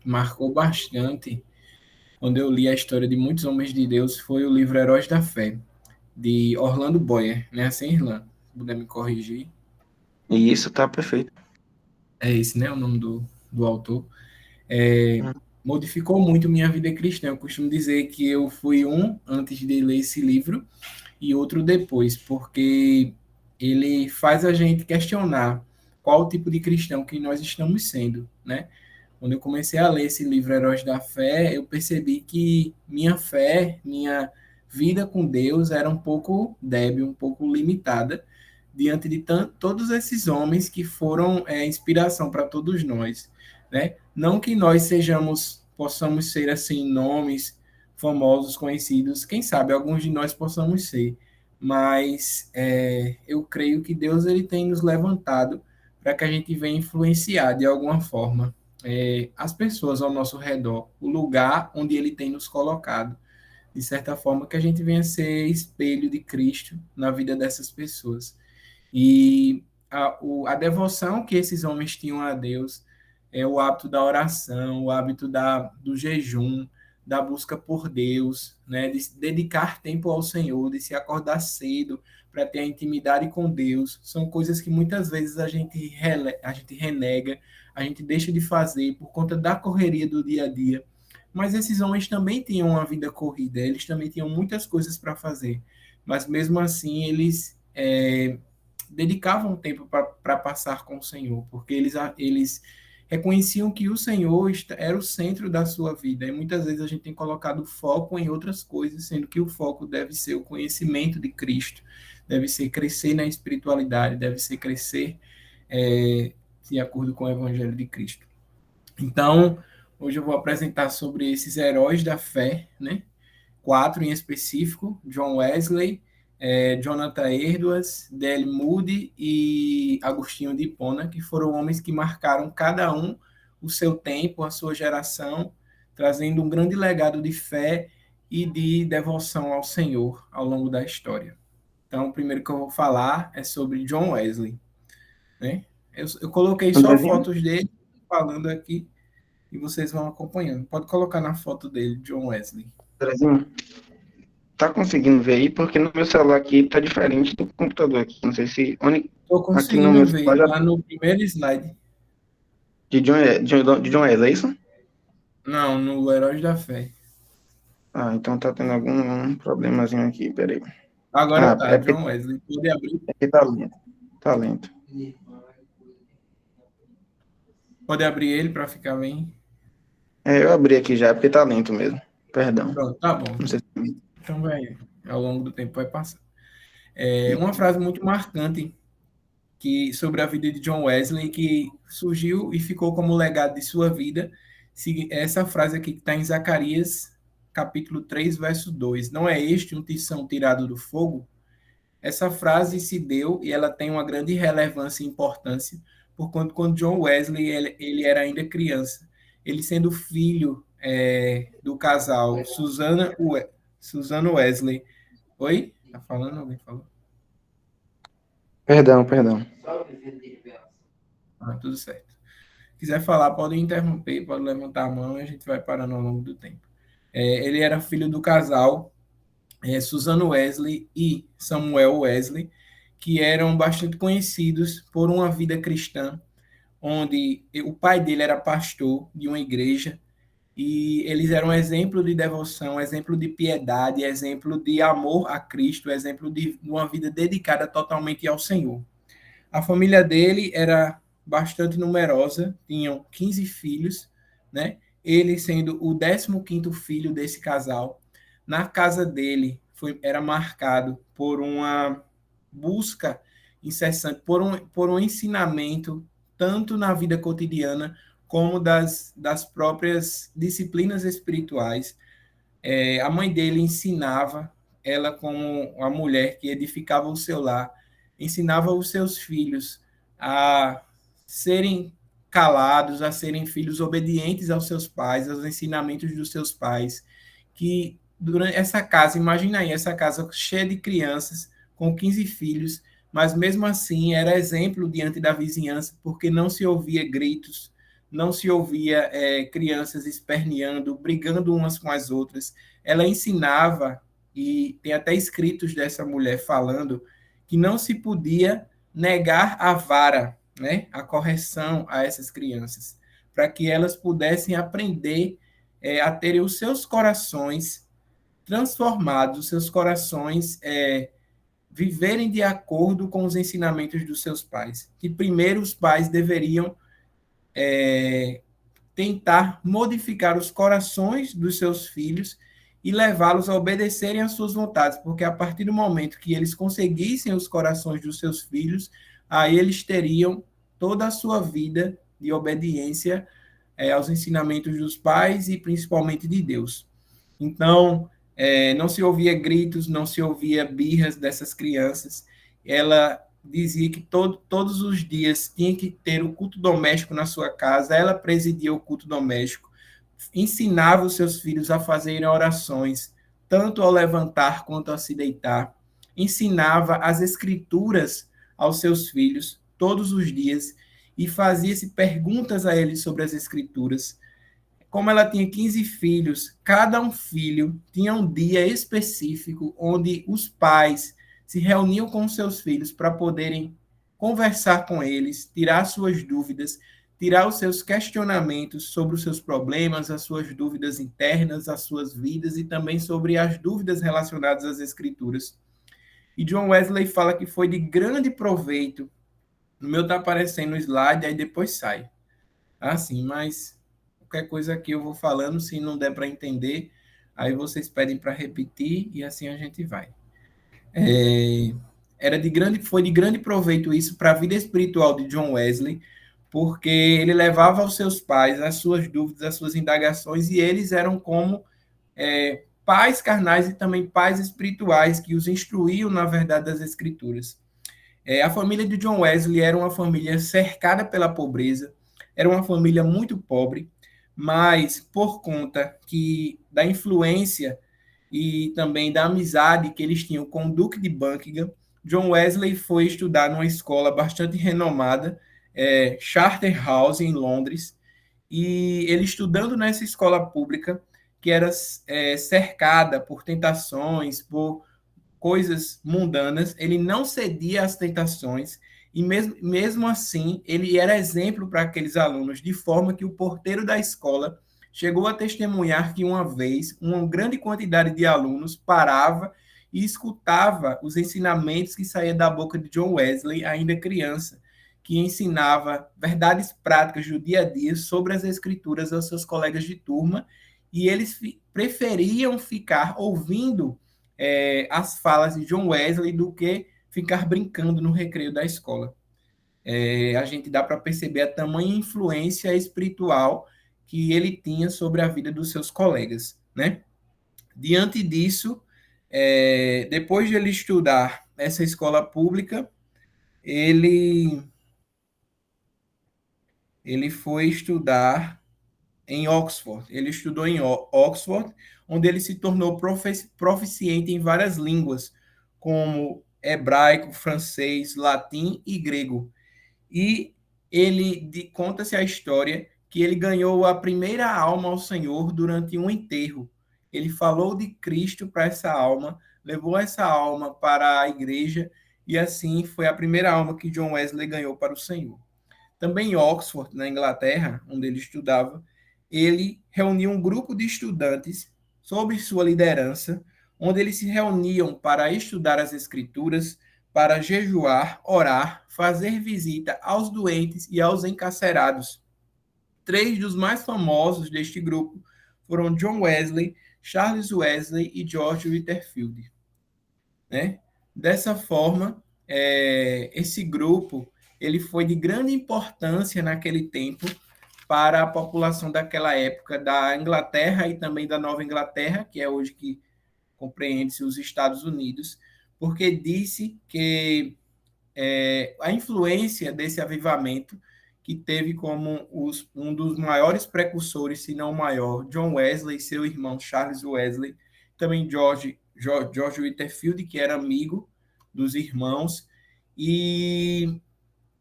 marcou bastante quando eu li a história de muitos homens de Deus foi o livro Heróis da Fé, de Orlando Boyer, né? Assim, Irlan, se puder me corrigir. E isso tá perfeito. É esse, né? O nome do autor. É, modificou muito minha vida cristã. Eu costumo dizer que eu fui um antes de ler esse livro e outro depois, porque ele faz a gente questionar qual o tipo de cristão que nós estamos sendo, né? Quando eu comecei a ler esse livro Heróis da Fé, eu percebi que minha fé, minha vida com Deus era um pouco débil, um pouco limitada, diante de todos esses homens que foram inspiração para todos nós, né? Não que nós possamos ser assim nomes famosos, conhecidos, quem sabe alguns de nós possamos ser, mas eu creio que Deus ele tem nos levantado para que a gente venha influenciar de alguma forma as pessoas ao nosso redor, o lugar onde ele tem nos colocado, de certa forma que a gente venha ser espelho de Cristo na vida dessas pessoas. E a devoção que esses homens tinham a Deus, o hábito da oração, o hábito do jejum, da busca por Deus, né, de se dedicar tempo ao Senhor, de se acordar cedo para ter a intimidade com Deus, são coisas que muitas vezes a gente renega, a gente deixa de fazer por conta da correria do dia a dia. Mas esses homens também tinham uma vida corrida, eles também tinham muitas coisas para fazer, mas mesmo assim eles dedicavam tempo para passar com o Senhor, porque eles reconheciam que o Senhor era o centro da sua vida. E muitas vezes a gente tem colocado foco em outras coisas, sendo que o foco deve ser o conhecimento de Cristo, deve ser crescer na espiritualidade, deve ser crescer de acordo com o Evangelho de Cristo. Então, hoje eu vou apresentar sobre esses heróis da fé, né? 4 em específico: John Wesley, Jonathan Edwards, D.L. Moody e Agostinho de Hipona, que foram homens que marcaram cada um o seu tempo, a sua geração, trazendo um grande legado de fé e de devoção ao Senhor ao longo da história. Então, o primeiro que eu vou falar é sobre John Wesley, né? Eu coloquei só Andrezinho? fotos dele falando aqui e vocês vão acompanhando. Pode colocar na foto dele, John Wesley. Andrezinho? Tá conseguindo ver aí? Porque no meu celular aqui tá diferente do computador aqui. Não sei se. Estou Aqui no meu conseguindo celular ver, já. lá no primeiro slide. De John Wesley, é isso? Não, no Heróis da Fé. Ah, então tá tendo algum problemazinho aqui, peraí. Agora Ah, tá, é porque, John Wesley. Pode abrir, é porque tá lento. Tá lento. pode abrir ele para ficar bem. É, eu abri aqui já, é porque tá lento mesmo. Perdão. Pronto, tá bom. Não sei se. Então vai, ao longo do tempo vai passar. Uma frase muito marcante sobre a vida de John Wesley que surgiu e ficou como legado de sua vida. Essa frase aqui que está em Zacarias, capítulo 3, verso 2. Não é este um tição tirado do fogo? Essa frase se deu e ela tem uma grande relevância e importância, porquanto quando John Wesley ele era ainda criança, ele sendo filho do casal Susana Wesley. Oi? Tá falando? Alguém falou? Perdão, perdão. Ah, tudo certo. Se quiser falar, pode interromper, pode levantar a mão e a gente vai parando ao longo do tempo. Ele era filho do casal Susana Wesley e Samuel Wesley, que eram bastante conhecidos por uma vida cristã, onde o pai dele era pastor de uma igreja e eles eram exemplo de devoção, exemplo de piedade, exemplo de amor a Cristo, exemplo de uma vida dedicada totalmente ao Senhor. A família dele era bastante numerosa, tinham 15 filhos, né? Ele sendo o 15º filho desse casal. Na casa dele era marcado por uma busca incessante, por um ensinamento, tanto na vida cotidiana, como das próprias disciplinas espirituais. A mãe dele ensinava, ela como a mulher que edificava o seu lar, ensinava os seus filhos a serem calados, a serem filhos obedientes aos seus pais, aos ensinamentos dos seus pais, que durante essa casa, imagina aí, essa casa cheia de crianças, com 15 filhos, mas mesmo assim era exemplo diante da vizinhança, porque não se ouvia gritos, não se ouvia crianças esperneando, brigando umas com as outras. Ela ensinava, e tem até escritos dessa mulher falando, que não se podia negar a vara, né, a correção a essas crianças, para que elas pudessem aprender a terem os seus corações transformados, os seus corações viverem de acordo com os ensinamentos dos seus pais. Que primeiro os pais deveriam tentar modificar os corações dos seus filhos e levá-los a obedecerem às suas vontades, porque a partir do momento que eles conseguissem os corações dos seus filhos, aí eles teriam toda a sua vida de obediência aos ensinamentos dos pais e principalmente de Deus. Então, não se ouvia gritos, não se ouvia birras dessas crianças. Ela dizia que todos os dias tinha que ter o culto doméstico na sua casa. Ela presidia o culto doméstico, ensinava os seus filhos a fazerem orações, tanto ao levantar quanto ao se deitar. Ensinava as escrituras aos seus filhos todos os dias e fazia-se perguntas a eles sobre as escrituras. Como ela tinha 15 filhos, cada um filho tinha um dia específico onde os pais se reuniam com seus filhos para poderem conversar com eles, tirar suas dúvidas, tirar os seus questionamentos sobre os seus problemas, as suas dúvidas internas, as suas vidas e também sobre as dúvidas relacionadas às escrituras. E John Wesley fala que foi de grande proveito. No meu está aparecendo o slide, aí depois sai. Assim, mas qualquer coisa que eu vou falando, se não der para entender, aí vocês pedem para repetir e assim a gente vai. Foi de grande proveito isso para a vida espiritual de John Wesley, porque ele levava aos seus pais as suas dúvidas, as suas indagações, e eles eram como pais carnais e também pais espirituais que os instruíam na verdade das escrituras. A família de John Wesley era uma família cercada pela pobreza, era uma família muito pobre, mas por conta da influência e também da amizade que eles tinham com o Duque de Buckingham, John Wesley foi estudar numa escola bastante renomada, Charterhouse, em Londres, e ele estudando nessa escola pública, que era cercada por tentações, por coisas mundanas, ele não cedia às tentações, e mesmo assim, ele era exemplo para aqueles alunos, de forma que o porteiro da escola chegou a testemunhar que uma vez uma grande quantidade de alunos parava e escutava os ensinamentos que saíam da boca de John Wesley, ainda criança, que ensinava verdades práticas do dia a dia sobre as escrituras aos seus colegas de turma, e eles preferiam ficar ouvindo as falas de John Wesley do que ficar brincando no recreio da escola. A gente dá para perceber a tamanha influência espiritual que ele tinha sobre a vida dos seus colegas, né? Diante disso, depois de ele estudar essa escola pública, ele foi estudar em Oxford. Ele estudou em Oxford, onde ele se tornou proficiente em várias línguas, como hebraico, francês, latim e grego. E conta-se a história que ele ganhou a primeira alma ao Senhor durante um enterro. Ele falou de Cristo para essa alma, levou essa alma para a igreja, e assim foi a primeira alma que John Wesley ganhou para o Senhor. Também em Oxford, na Inglaterra, onde ele estudava, ele reuniu um grupo de estudantes sob sua liderança, onde eles se reuniam para estudar as escrituras, para jejuar, orar, fazer visita aos doentes e aos encarcerados. 3 dos mais famosos deste grupo foram John Wesley, Charles Wesley e George Whitefield. Né? Dessa forma, esse grupo ele foi de grande importância naquele tempo para a população daquela época da Inglaterra e também da Nova Inglaterra, que é hoje que compreende-se os Estados Unidos, porque disse que a influência desse avivamento, que teve como um dos maiores precursores, se não o maior, John Wesley e seu irmão Charles Wesley, também George Whitefield, que era amigo dos irmãos, e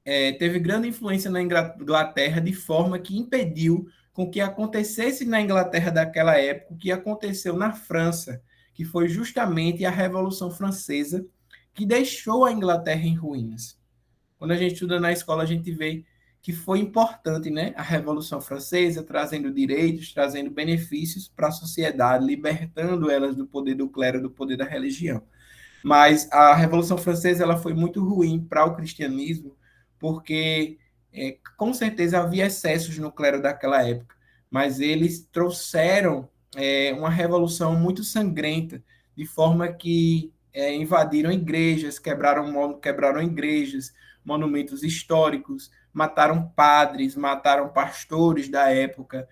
teve grande influência na Inglaterra, de forma que impediu com que acontecesse na Inglaterra daquela época o que aconteceu na França, que foi justamente a Revolução Francesa, que deixou a Inglaterra em ruínas. Quando a gente estuda na escola, a gente vê que foi importante, né, a Revolução Francesa, trazendo direitos, trazendo benefícios para a sociedade, libertando elas do poder do clero, do poder da religião. Mas a Revolução Francesa ela foi muito ruim para o cristianismo, porque com certeza havia excessos no clero daquela época, mas eles trouxeram uma revolução muito sangrenta, de forma que invadiram igrejas, quebraram igrejas, monumentos históricos, mataram padres, mataram pastores da época,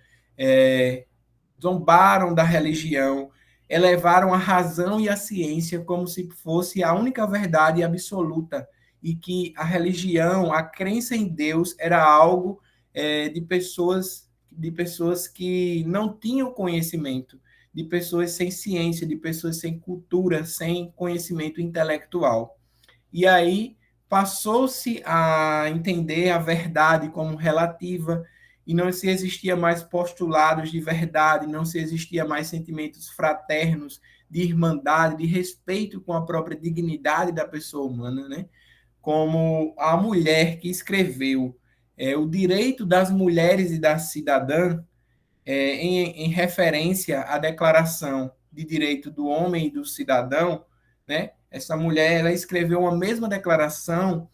zombaram da religião, elevaram a razão e a ciência como se fosse a única verdade absoluta e que a religião, a crença em Deus era algo de pessoas que não tinham conhecimento, de pessoas sem ciência, de pessoas sem cultura, sem conhecimento intelectual. E aí passou-se a entender a verdade como relativa e não se existia mais postulados de verdade, não se existia mais sentimentos fraternos, de irmandade, de respeito com a própria dignidade da pessoa humana, né? Como a mulher que escreveu o direito das mulheres e da cidadã, em referência à Declaração de Direito do Homem e do Cidadão, né? Essa mulher ela escreveu a mesma declaração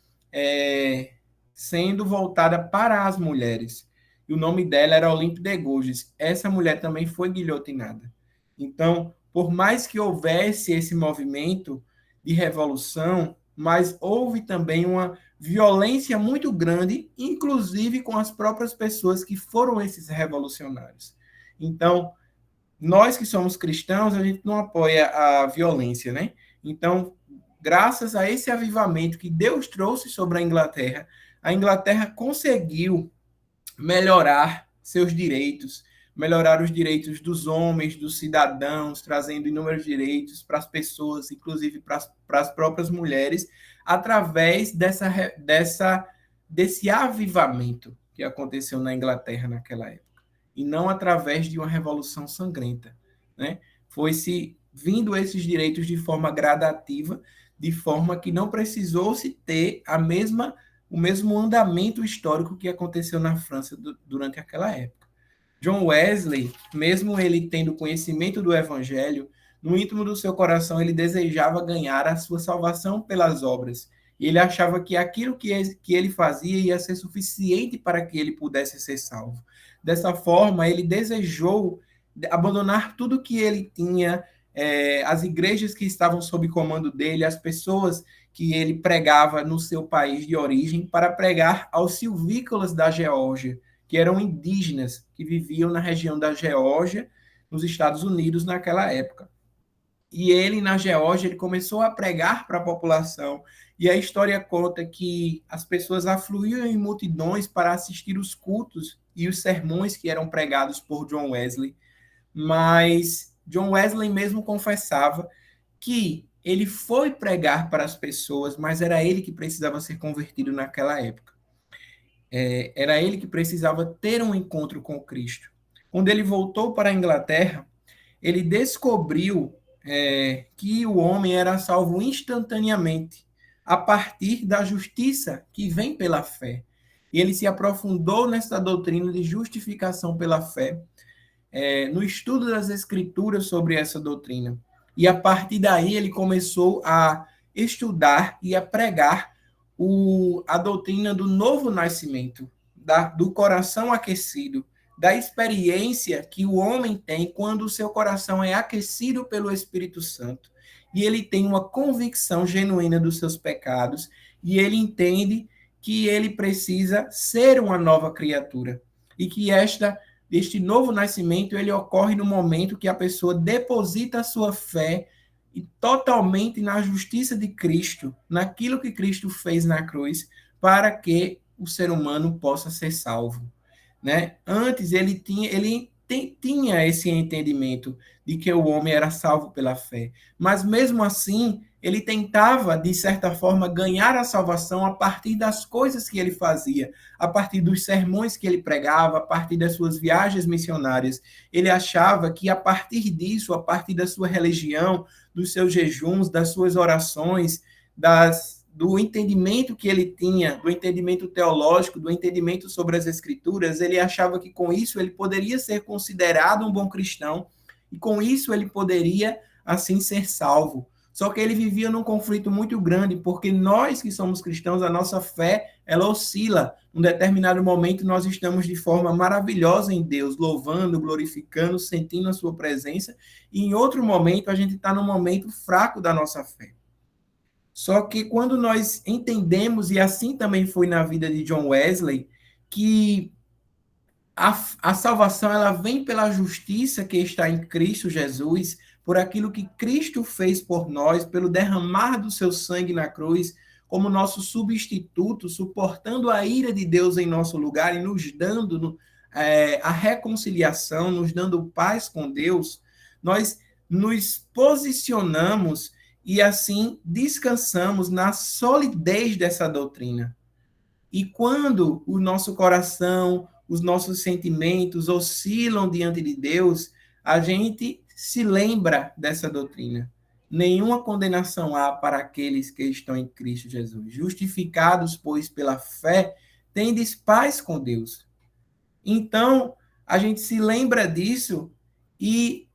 sendo voltada para as mulheres. E o nome dela era Olympe de Gouges. Essa mulher também foi guilhotinada. Então, por mais que houvesse esse movimento de revolução, mas houve também uma violência muito grande, inclusive com as próprias pessoas que foram esses revolucionários. Então, nós que somos cristãos, a gente não apoia a violência, né? Então, graças a esse avivamento que Deus trouxe sobre a Inglaterra conseguiu melhorar seus direitos, melhorar os direitos dos homens, dos cidadãos, trazendo inúmeros direitos para as pessoas, inclusive para as próprias mulheres, através desse avivamento que aconteceu na Inglaterra naquela época, e não através de uma revolução sangrenta, né? Foi-se vindo esses direitos de forma gradativa, de forma que não precisou se ter o mesmo andamento histórico que aconteceu na França durante aquela época. John Wesley, mesmo ele tendo conhecimento do Evangelho, no íntimo do seu coração ele desejava ganhar a sua salvação pelas obras. E ele achava que aquilo que ele fazia ia ser suficiente para que ele pudesse ser salvo. Dessa forma, ele desejou abandonar tudo que ele tinha, as igrejas que estavam sob comando dele, as pessoas que ele pregava no seu país de origem, para pregar aos silvícolas da Geórgia, que eram indígenas que viviam na região da Geórgia, nos Estados Unidos, naquela época. E ele, na Geórgia, ele começou a pregar para a população. E a história conta que as pessoas afluíam em multidões para assistir os cultos e os sermões que eram pregados por John Wesley. Mas John Wesley mesmo confessava que ele foi pregar para as pessoas, mas era ele que precisava ser convertido naquela época. Era ele que precisava ter um encontro com Cristo. Quando ele voltou para a Inglaterra, ele descobriu que o homem era salvo instantaneamente, a partir da justiça que vem pela fé. E ele se aprofundou nessa doutrina de justificação pela fé, no estudo das Escrituras sobre essa doutrina. E a partir daí ele começou a estudar e a pregar a doutrina do novo nascimento, do coração aquecido, da experiência que o homem tem quando o seu coração é aquecido pelo Espírito Santo. E ele tem uma convicção genuína dos seus pecados e ele entende que ele precisa ser uma nova criatura. E que este novo nascimento ele ocorre no momento que a pessoa deposita a sua fé totalmente na justiça de Cristo, naquilo que Cristo fez na cruz, para que o ser humano possa ser salvo. Né? Antes ele tinha esse entendimento de que o homem era salvo pela fé. Mas mesmo assim, ele tentava, de certa forma, ganhar a salvação a partir das coisas que ele fazia, a partir dos sermões que ele pregava, a partir das suas viagens missionárias. Ele achava que a partir disso, a partir da sua religião, dos seus jejuns, das suas orações, do entendimento que ele tinha, do entendimento teológico, do entendimento sobre as escrituras, ele achava que com isso ele poderia ser considerado um bom cristão e com isso ele poderia assim ser salvo. Só que ele vivia num conflito muito grande, porque nós que somos cristãos, a nossa fé, ela oscila. Num determinado momento nós estamos de forma maravilhosa em Deus, louvando, glorificando, sentindo a sua presença, e em outro momento a gente está num momento fraco da nossa fé. Só que quando nós entendemos, e assim também foi na vida de John Wesley, que a salvação ela vem pela justiça que está em Cristo Jesus, por aquilo que Cristo fez por nós, pelo derramar do seu sangue na cruz, como nosso substituto, suportando a ira de Deus em nosso lugar e nos dando a reconciliação, nos dando paz com Deus, nós nos posicionamos e assim descansamos na solidez dessa doutrina. E quando o nosso coração, os nossos sentimentos oscilam diante de Deus, a gente se lembra dessa doutrina. Nenhuma condenação há para aqueles que estão em Cristo Jesus. Justificados, pois, pela fé, tendes paz com Deus. Então, a gente se lembra disso e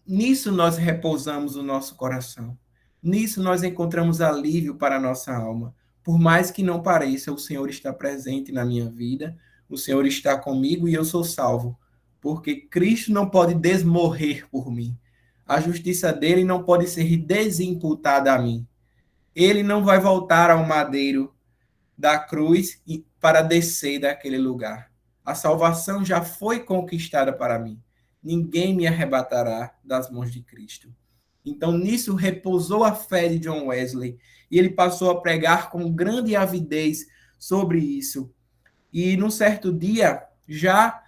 nisso nós repousamos o nosso coração. Nisso nós encontramos alívio para a nossa alma. Por mais que não pareça, o Senhor está presente na minha vida, o Senhor está comigo e eu sou salvo, porque Cristo não pode desmorrer por mim. A justiça dele não pode ser desimputada a mim. Ele não vai voltar ao madeiro da cruz para descer daquele lugar. A salvação já foi conquistada para mim. Ninguém me arrebatará das mãos de Cristo. Então, nisso repousou a fé de John Wesley, e ele passou a pregar com grande avidez sobre isso. E num certo dia, já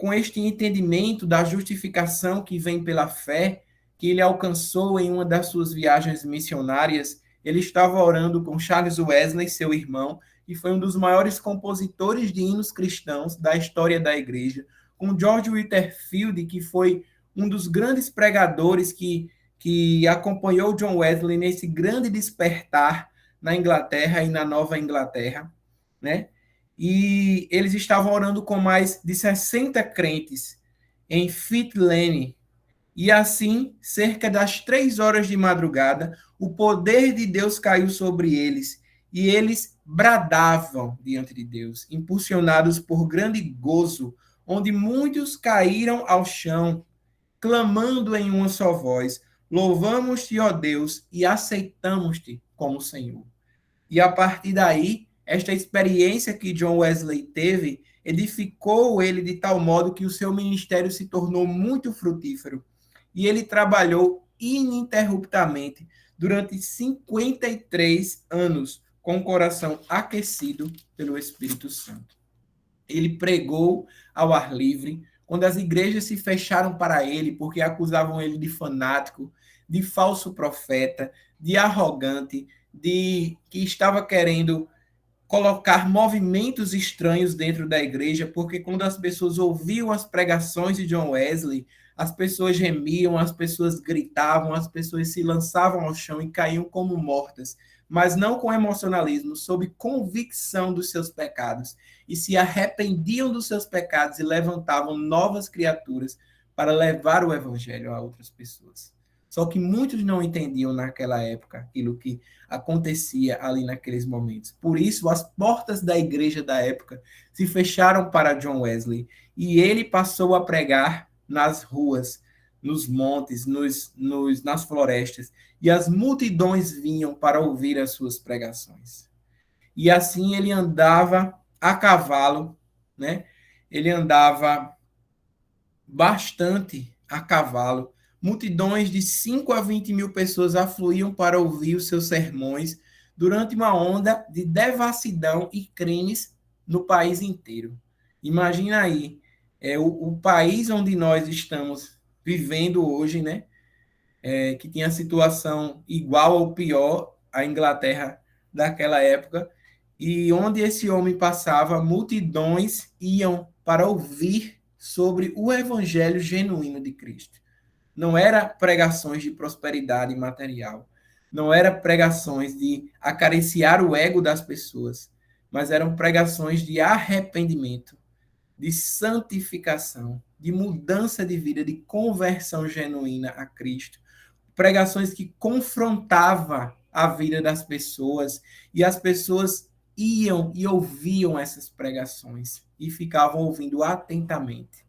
com este entendimento da justificação que vem pela fé, que ele alcançou em uma das suas viagens missionárias, ele estava orando com Charles Wesley, seu irmão, que foi um dos maiores compositores de hinos cristãos da história da igreja, com George Whitefield, que foi um dos grandes pregadores que acompanhou John Wesley nesse grande despertar na Inglaterra e na Nova Inglaterra, né? E eles estavam orando com mais de 60 crentes em Feet Lane. E assim, cerca das 3 horas de madrugada, o poder de Deus caiu sobre eles e eles bradavam diante de Deus, impulsionados por grande gozo, onde muitos caíram ao chão, clamando em uma só voz: louvamos-te, ó Deus, e aceitamos-te como Senhor. E a partir daí, esta experiência que John Wesley teve edificou ele de tal modo que o seu ministério se tornou muito frutífero. E ele trabalhou ininterruptamente durante 53 anos, com o coração aquecido pelo Espírito Santo. Ele pregou ao ar livre, quando as igrejas se fecharam para ele, porque acusavam ele de fanático, de falso profeta, de arrogante, de que estava querendo colocar movimentos estranhos dentro da igreja, porque quando as pessoas ouviam as pregações de John Wesley, as pessoas gemiam, as pessoas gritavam, as pessoas se lançavam ao chão e caíam como mortas, mas não com emocionalismo, sob convicção dos seus pecados, e se arrependiam dos seus pecados e levantavam novas criaturas para levar o evangelho a outras pessoas. Só que muitos não entendiam naquela época aquilo que acontecia ali naqueles momentos. Por isso, as portas da igreja da época se fecharam para John Wesley e ele passou a pregar nas ruas, nos montes, nas florestas, e as multidões vinham para ouvir as suas pregações. E assim ele andava a cavalo, né? Ele andava bastante a cavalo. Multidões de 5 a 20 mil pessoas afluíam para ouvir os seus sermões durante uma onda de devassidão e crimes no país inteiro. Imagina aí, O país onde nós estamos vivendo hoje, né, que tinha situação igual ou pior à Inglaterra daquela época, e onde esse homem passava, multidões iam para ouvir sobre o evangelho genuíno de Cristo. Não era pregações de prosperidade material, não era pregações de acariciar o ego das pessoas, mas eram pregações de arrependimento, de santificação, de mudança de vida, de conversão genuína a Cristo. Pregações que confrontava a vida das pessoas e as pessoas iam e ouviam essas pregações e ficavam ouvindo atentamente.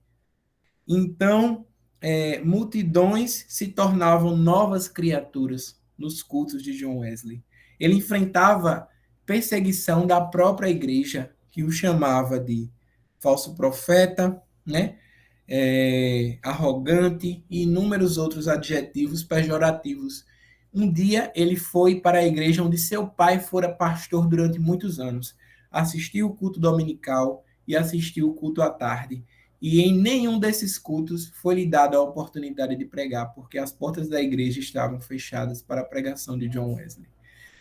Então, multidões se tornavam novas criaturas nos cultos de John Wesley. Ele enfrentava perseguição da própria igreja, que o chamava de falso profeta, né? Arrogante e inúmeros outros adjetivos pejorativos. Um dia ele foi para a igreja onde seu pai fora pastor durante muitos anos, assistiu o culto dominical e assistiu o culto à tarde. E em nenhum desses cultos foi lhe dada a oportunidade de pregar, porque as portas da igreja estavam fechadas para a pregação de John Wesley.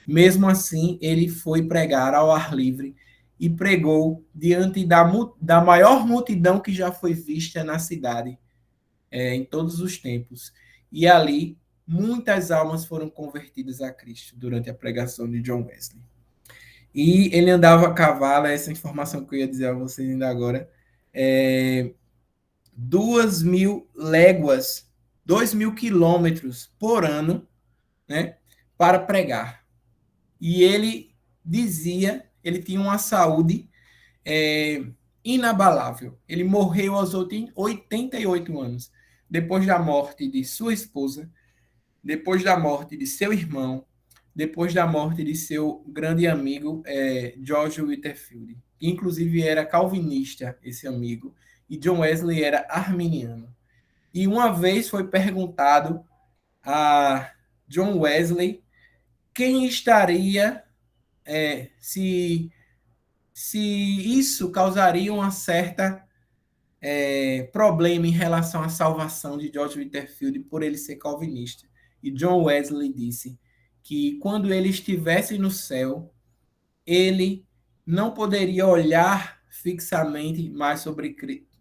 Mesmo assim, ele foi pregar ao ar livre e pregou diante da maior multidão que já foi vista na cidade, em todos os tempos. E ali, muitas almas foram convertidas a Cristo durante a pregação de John Wesley. E ele andava a cavalo, essa informação que eu ia dizer a vocês ainda agora, 2.000 léguas, 2.000 quilômetros por ano, né, para pregar. E ele dizia, ele tinha uma saúde inabalável. Ele morreu aos 88 anos, depois da morte de sua esposa, depois da morte de seu irmão, depois da morte de seu grande amigo George Whitefield, que inclusive era calvinista, esse amigo, e John Wesley era arminiano. E uma vez foi perguntado a John Wesley quem estaria, se isso causaria uma certa problema em relação à salvação de George Whitefield por ele ser calvinista. E John Wesley disse que quando ele estivesse no céu, ele não poderia olhar fixamente mais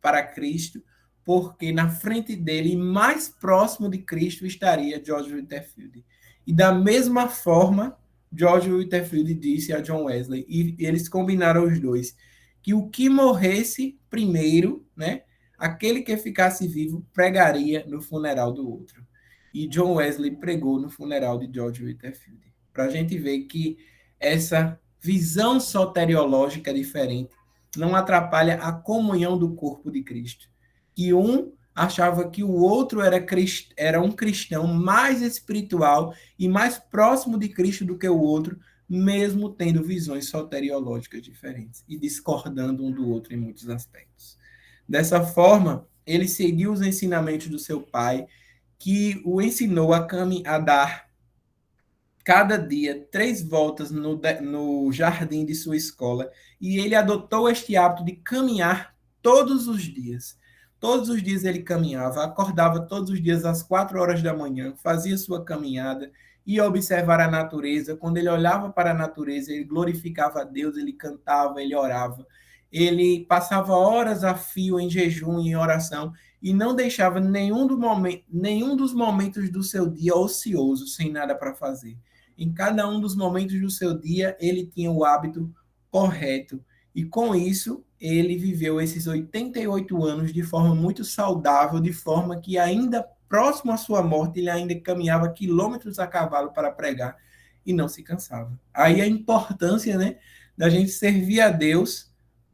para Cristo, porque na frente dele, mais próximo de Cristo, estaria George Whitefield. E da mesma forma, George Whitefield disse a John Wesley, e eles combinaram os dois, que o que morresse primeiro, né, aquele que ficasse vivo, pregaria no funeral do outro. E John Wesley pregou no funeral de George Whitefield. Para a gente ver que essa visão soteriológica diferente não atrapalha a comunhão do corpo de Cristo. Que um achava que o outro era um cristão mais espiritual e mais próximo de Cristo do que o outro, mesmo tendo visões soteriológicas diferentes e discordando um do outro em muitos aspectos. Dessa forma, ele seguiu os ensinamentos do seu pai, que o ensinou a dar cada dia 3 voltas no jardim de sua escola, e ele adotou este hábito de caminhar todos os dias. Todos os dias ele caminhava, acordava todos os dias às 4 horas da manhã, fazia sua caminhada, ia observar a natureza. Quando ele olhava para a natureza, ele glorificava a Deus, ele cantava, ele orava. Ele passava horas a fio em jejum e em oração, e não deixava nenhum dos momentos do seu dia ocioso, sem nada para fazer. Em cada um dos momentos do seu dia, ele tinha o hábito correto. E com isso, ele viveu esses 88 anos de forma muito saudável, de forma que ainda próximo à sua morte, ele ainda caminhava quilômetros a cavalo para pregar e não se cansava. Aí a importância, né, da gente servir a Deus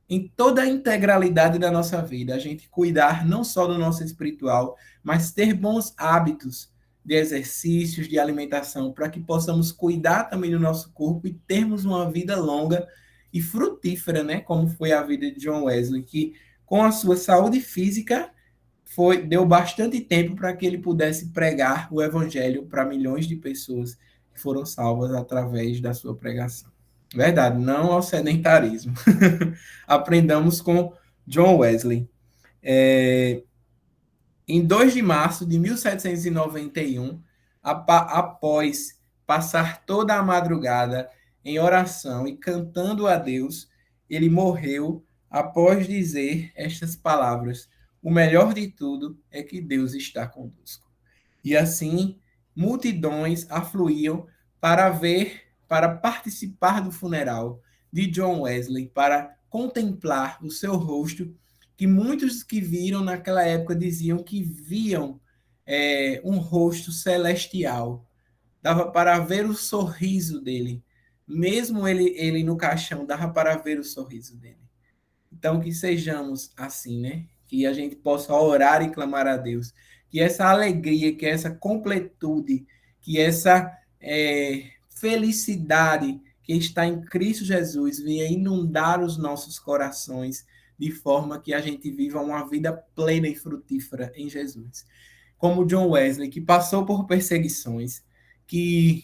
em toda a integralidade da nossa vida, a gente cuidar não só do nosso espiritual, mas ter bons hábitos de exercícios, de alimentação, para que possamos cuidar também do nosso corpo e termos uma vida longa e frutífera, né? Como foi a vida de John Wesley, que com a sua saúde física deu bastante tempo para que ele pudesse pregar o evangelho para milhões de pessoas que foram salvas através da sua pregação. Verdade, não ao sedentarismo. Aprendamos com John Wesley. Em 2 de março de 1791, após passar toda a madrugada em oração e cantando a Deus, ele morreu após dizer estas palavras: O melhor de tudo é que Deus está conosco. E assim, multidões afluíam para ver, para participar do funeral de John Wesley, para contemplar o seu rosto, que muitos que viram naquela época diziam que viam um rosto celestial. Dava para ver o sorriso dele. Mesmo ele no caixão, dava para ver o sorriso dele. Então, que sejamos assim, né? Que a gente possa orar e clamar a Deus. Que essa alegria, que essa completude, que essa felicidade que está em Cristo Jesus venha inundar os nossos corações, de forma que a gente viva uma vida plena e frutífera em Jesus. Como John Wesley, que passou por perseguições, que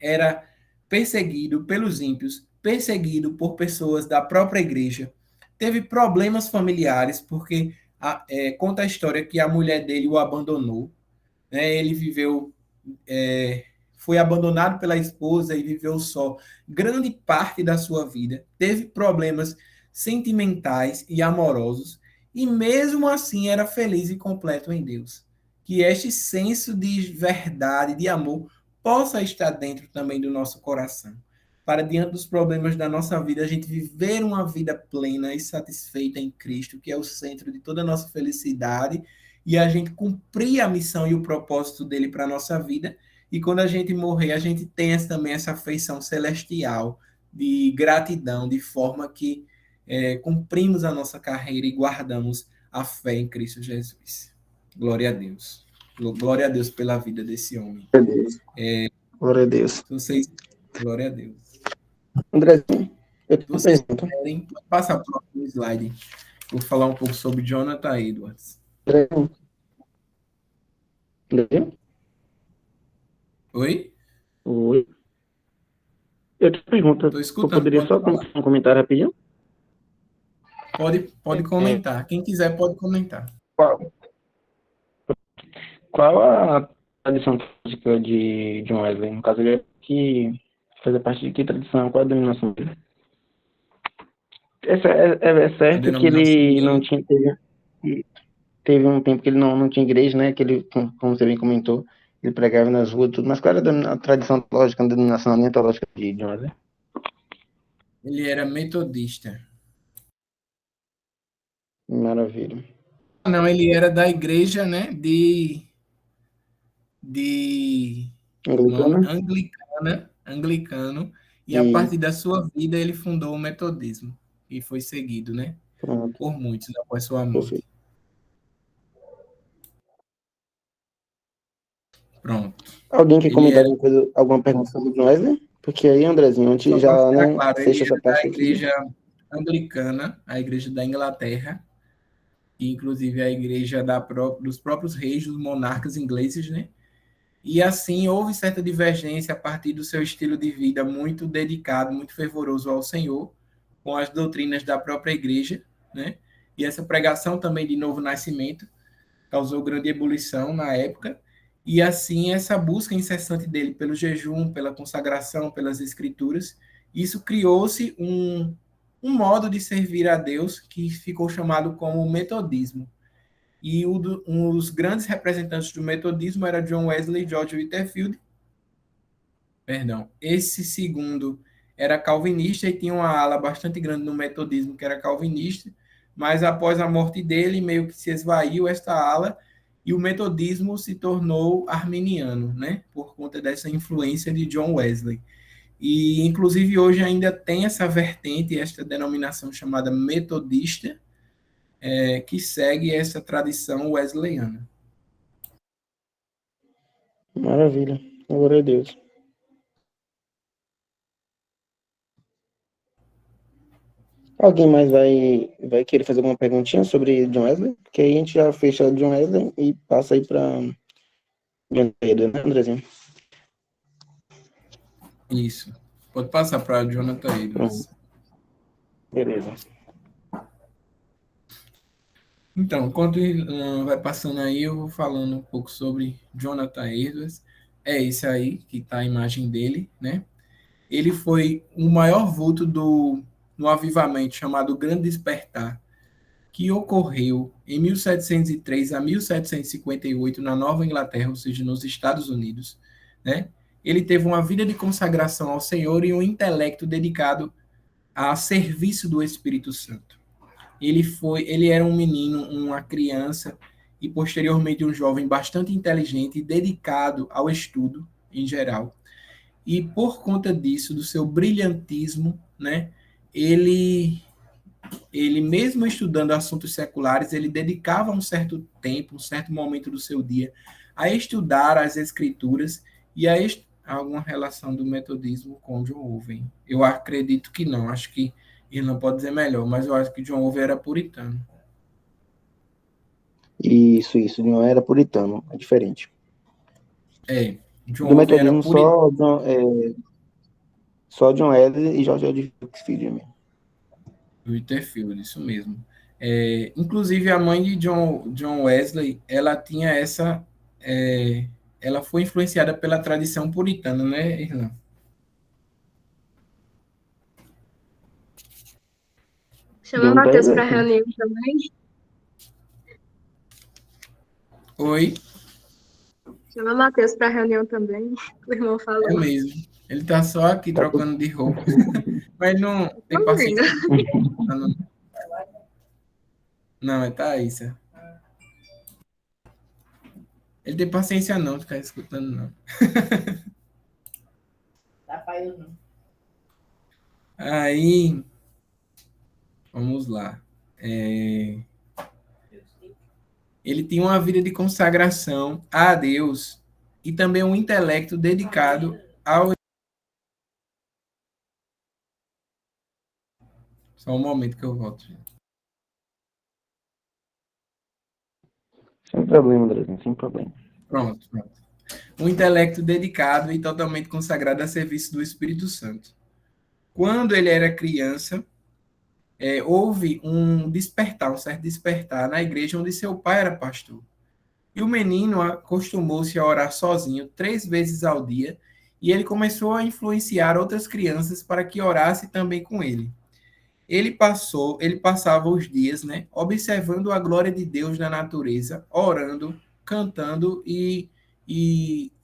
era perseguido pelos ímpios, perseguido por pessoas da própria igreja, teve problemas familiares, porque conta a história que a mulher dele o abandonou, né? Ele viveu, foi abandonado pela esposa e viveu só grande parte da sua vida, teve problemas sentimentais e amorosos, e mesmo assim era feliz e completo em Deus. Que este senso de verdade, de amor, possa estar dentro também do nosso coração. Para diante dos problemas da nossa vida, a gente viver uma vida plena e satisfeita em Cristo, que é o centro de toda a nossa felicidade, e a gente cumprir a missão e o propósito dele para a nossa vida. E quando a gente morrer, a gente tem também essa afeição celestial de gratidão, de forma que cumprimos a nossa carreira e guardamos a fé em Cristo Jesus. Glória a Deus. Glória a Deus pela vida desse homem. Glória a Deus. Glória a Deus. Vocês, glória a Deus. Andrezinho, eu tenho uma Vocês pergunta. querem passar para o próximo slide? Vou falar um pouco sobre Jonathan Edwards. Andrezinho? Oi? Oi. Eu tenho uma pergunta. Estou Eu escutando, poderia pode só falar. um comentário rapidinho? Pode comentar. Quem quiser pode comentar. Qual a tradição teológica de John Wesley? No caso, ele é que fazia parte de que tradição? Qual a denominação dele? É A certo que denominação ele não dele. tinha. Teve um tempo que ele não tinha igreja, né? Que ele, como você bem comentou, ele pregava nas ruas e tudo. Mas qual era a tradição teológica, a denominação teológica de John Wesley? Ele era metodista. Maravilha. Não, ele era da igreja, né? Como é o nome? Anglicana? Anglicano. E a E partir da sua vida ele fundou o metodismo. E foi seguido, né? pronto, Por muitos após sua morte. perfeito. Pronto. Alguém quer Ele comentar era, alguma coisa, alguma pergunta sobre John Wesley? Porque aí, Andrezinho, a gente só para já, ficar né, claro, fecha ele essa era da parte aqui. igreja anglicana, a igreja da Inglaterra, e inclusive a igreja dos próprios reis, dos monarcas ingleses, né? E assim houve certa divergência a partir do seu estilo de vida muito dedicado, muito fervoroso ao Senhor, com as doutrinas da própria igreja, né? E essa pregação também de novo nascimento causou grande ebulição na época. E assim essa busca incessante dele pelo jejum, pela consagração, pelas escrituras, isso criou-se um modo de servir a Deus que ficou chamado como metodismo. E um dos grandes representantes do metodismo era John Wesley e George Whitefield. Perdão. Esse segundo era calvinista e tinha uma ala bastante grande no metodismo que era calvinista, mas após a morte dele, meio que se esvaiu esta ala e o metodismo se tornou arminiano, né? Por conta dessa influência de John Wesley. E, inclusive, hoje ainda tem essa vertente, esta denominação chamada metodista, que segue essa tradição wesleyana. Maravilha. Glória a Deus. Alguém mais vai querer fazer alguma perguntinha sobre John Wesley? Porque aí a gente já fecha John Wesley e passa aí para John Wesley, né, Andrezinho? Isso. Pode passar para Jonathan Pronto. Edwards. Beleza. Então, enquanto vai passando aí, eu vou falando um pouco sobre Jonathan Edwards. É esse aí que está a imagem dele, né? Ele foi o maior vulto no avivamento chamado Grande Despertar, que ocorreu em 1703 a 1758 na Nova Inglaterra, ou seja, nos Estados Unidos, né? Ele teve uma vida de consagração ao Senhor e um intelecto dedicado a serviço do Espírito Santo. Ele era um menino, uma criança e posteriormente um jovem bastante inteligente e dedicado ao estudo em geral. E por conta disso, do seu brilhantismo, né, ele ele mesmo estudando assuntos seculares, ele dedicava um certo tempo, um certo momento do seu dia a estudar as escrituras e a alguma relação do metodismo com John Owen. Eu acredito que não, acho que ele não pode dizer melhor, mas eu acho que John Owen era puritano. Isso, não era puritano, é diferente. John Do Owen era metodismo puritano. só John Wesley e George Whitefield mesmo. Whitefield, isso mesmo. Inclusive, a mãe de John Wesley, ela tinha ela foi influenciada pela tradição puritana, né, Irlan? Chama Matheus para reunião também. Oi? Chama Matheus para reunião também, o irmão falou. É mesmo. Ele tá só aqui trocando de roupa. Mas não tem paciência. Não, é Thaísa. Ele tem paciência não, ficar escutando não. Aí, vamos lá. Ele tinha uma vida de consagração a Deus e também um intelecto dedicado ao... Só um momento que eu volto. Sem problema, Andrezinho, sem problema. Pronto. Um intelecto dedicado e totalmente consagrado a serviço do Espírito Santo. Quando ele era criança, houve um certo despertar na igreja onde seu pai era pastor. E o menino acostumou-se a orar sozinho 3 vezes ao dia e ele começou a influenciar outras crianças para que orassem também com ele. Ele passava os dias, né, observando a glória de Deus na natureza, orando, cantando e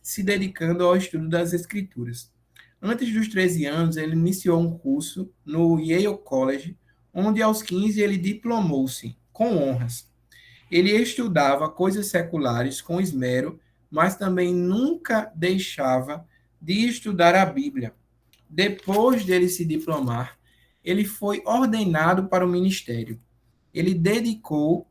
se dedicando ao estudo das Escrituras. Antes dos 13 anos, ele iniciou um curso no Yale College, onde aos 15 ele diplomou-se com honras. Ele estudava coisas seculares com esmero, mas também nunca deixava de estudar a Bíblia. Depois dele se diplomar, ele foi ordenado para o ministério. Ele dedicava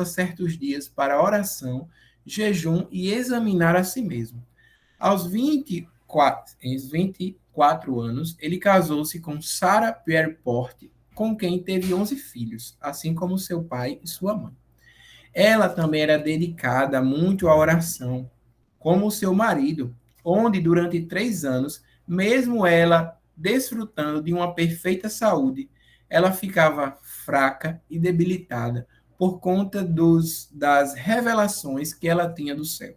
certos dias para oração, jejum e examinar a si mesmo. Aos 24 anos, ele casou-se com Sarah Pierrepont, com quem teve 11 filhos, assim como seu pai e sua mãe. Ela também era dedicada muito à oração, como seu marido, onde durante 3 anos, mesmo ela desfrutando de uma perfeita saúde, ela ficava fraca e debilitada por conta das revelações que ela tinha do céu.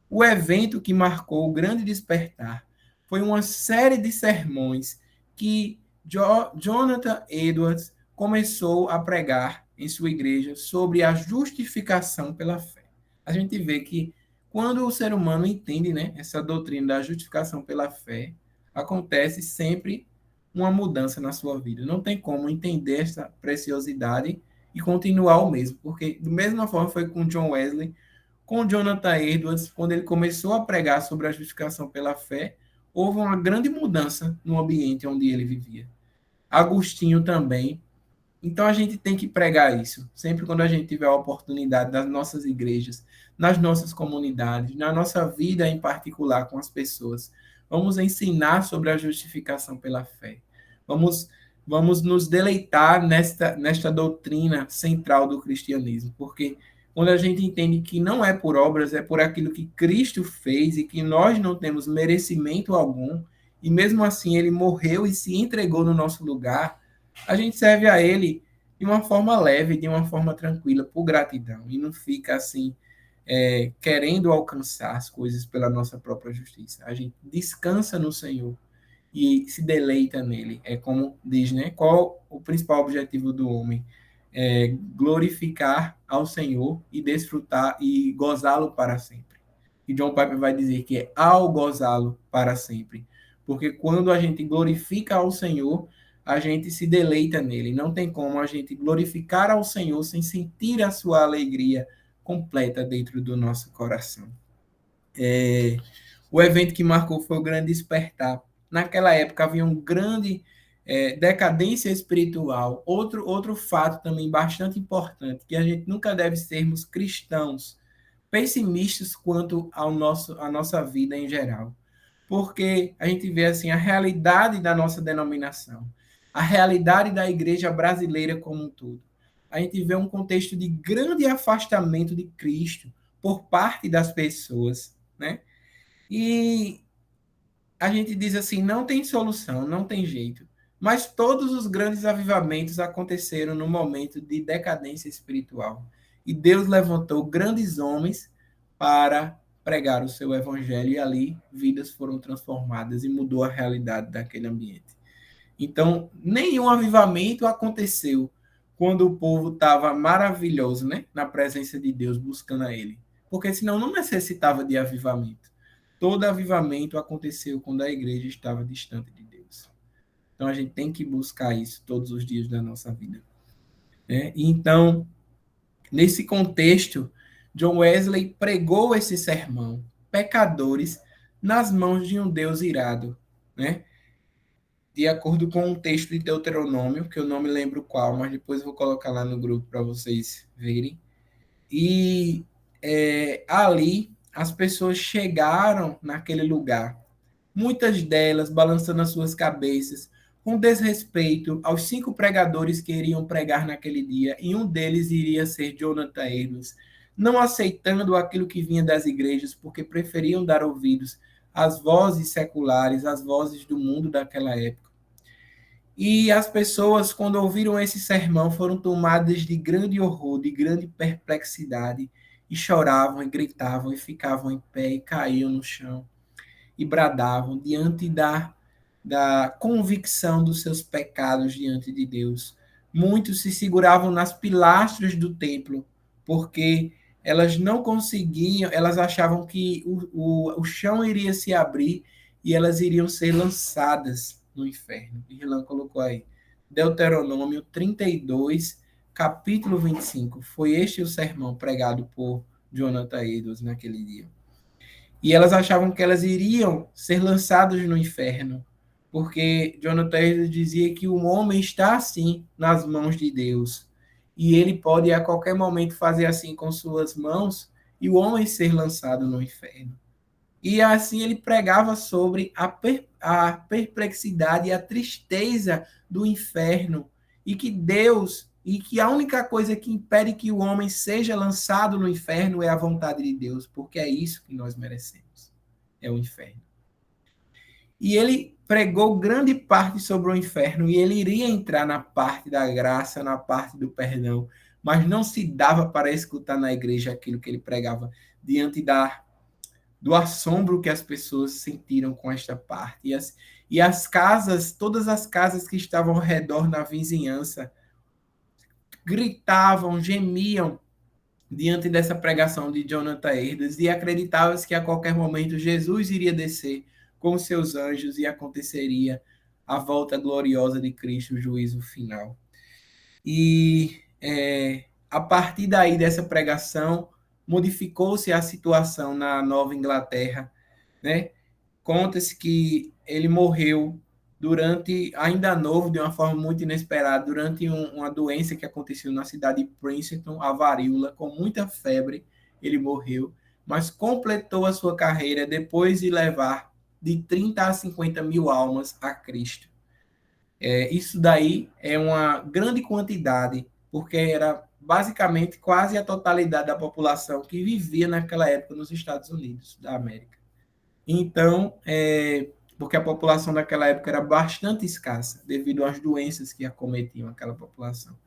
O evento que marcou o grande despertar foi uma série de sermões que Jonathan Edwards começou a pregar em sua igreja sobre a justificação pela fé. A gente vê que quando o ser humano entende, né, essa doutrina da justificação pela fé, acontece sempre uma mudança na sua vida. Não tem como entender essa preciosidade e continuar o mesmo, porque da mesma forma foi com John Wesley, com Jonathan Edwards, quando ele começou a pregar sobre a justificação pela fé, houve uma grande mudança no ambiente onde ele vivia. Agostinho também. Então a gente tem que pregar isso, sempre quando a gente tiver a oportunidade nas nossas igrejas, nas nossas comunidades, na nossa vida em particular com as pessoas. Vamos ensinar sobre a justificação pela fé. Vamos nos deleitar nesta doutrina central do cristianismo, porque quando a gente entende que não é por obras, é por aquilo que Cristo fez e que nós não temos merecimento algum, e mesmo assim ele morreu e se entregou no nosso lugar, a gente serve a ele de uma forma leve, de uma forma tranquila, por gratidão, e não fica assim, querendo alcançar as coisas pela nossa própria justiça. A gente descansa no Senhor e se deleita nele. É como diz, né? Qual o principal objetivo do homem? É glorificar ao Senhor e desfrutar e gozá-lo para sempre. E John Piper vai dizer que é ao gozá-lo para sempre. Porque quando a gente glorifica ao Senhor, a gente se deleita nele. Não tem como a gente glorificar ao Senhor sem sentir a sua alegria completa dentro do nosso coração. O evento que marcou foi o Grande Despertar. Naquela época havia um grande decadência espiritual. Outro fato também bastante importante, que a gente nunca deve sermos cristãos pessimistas quanto à nossa vida em geral. Porque a gente vê assim a realidade da nossa denominação, a realidade da igreja brasileira como um todo. A gente vê um contexto de grande afastamento de Cristo por parte das pessoas, né? E a gente diz assim, não tem solução, não tem jeito. Mas todos os grandes avivamentos aconteceram no momento de decadência espiritual. E Deus levantou grandes homens para pregar o seu evangelho, e ali vidas foram transformadas e mudou a realidade daquele ambiente. Então, nenhum avivamento aconteceu quando o povo estava maravilhoso, né? Na presença de Deus, buscando a Ele. Porque senão não necessitava de avivamento. Todo avivamento aconteceu quando a igreja estava distante de Deus. Então, a gente tem que buscar isso todos os dias da nossa vida. Né? Então, nesse contexto, John Wesley pregou esse sermão, pecadores nas mãos de um Deus irado, né? De acordo com um texto de Deuteronômio, que eu não me lembro qual, mas depois eu vou colocar lá no grupo para vocês verem. E ali as pessoas chegaram naquele lugar, muitas delas balançando as suas cabeças, com desrespeito aos 5 pregadores que iriam pregar naquele dia, e um deles iria ser Jonathan Edwards, não aceitando aquilo que vinha das igrejas, porque preferiam dar ouvidos às vozes seculares, às vozes do mundo daquela época. E as pessoas, quando ouviram esse sermão, foram tomadas de grande horror, de grande perplexidade, e choravam, e gritavam, e ficavam em pé, e caíam no chão, e bradavam diante da convicção dos seus pecados diante de Deus. Muitos se seguravam nas pilastras do templo, porque elas não conseguiam, elas achavam que o chão iria se abrir e elas iriam ser lançadas no inferno. Irlan colocou aí. Deuteronômio 32, capítulo 25. Foi este o sermão pregado por Jonathan Edwards naquele dia. E elas achavam que elas iriam ser lançadas no inferno, porque Jonathan Edwards dizia que o homem está assim nas mãos de Deus, e ele pode a qualquer momento fazer assim com suas mãos e o homem ser lançado no inferno. E assim ele pregava sobre a perplexidade e a tristeza do inferno, e que Deus, e que a única coisa que impede que o homem seja lançado no inferno é a vontade de Deus, porque é isso que nós merecemos, é o inferno. E ele pregou grande parte sobre o inferno, e ele iria entrar na parte da graça, na parte do perdão, mas não se dava para escutar na igreja aquilo que ele pregava diante do assombro que as pessoas sentiram com esta parte. E as casas, todas as casas que estavam ao redor na vizinhança, gritavam, gemiam diante dessa pregação de Jonathan Edwards, e acreditavam que a qualquer momento Jesus iria descer com seus anjos e aconteceria a volta gloriosa de Cristo, o juízo final. E a partir daí dessa pregação, modificou-se a situação na Nova Inglaterra, né? Conta-se que ele morreu ainda novo, de uma forma muito inesperada, durante uma doença que aconteceu na cidade de Princeton, a varíola, com muita febre, ele morreu, mas completou a sua carreira depois de levar de 30 a 50 mil almas a Cristo. Isso daí é uma grande quantidade, porque era basicamente quase a totalidade da população que vivia naquela época nos Estados Unidos da América. Então, porque a população daquela época era bastante escassa, devido às doenças que acometiam aquela população.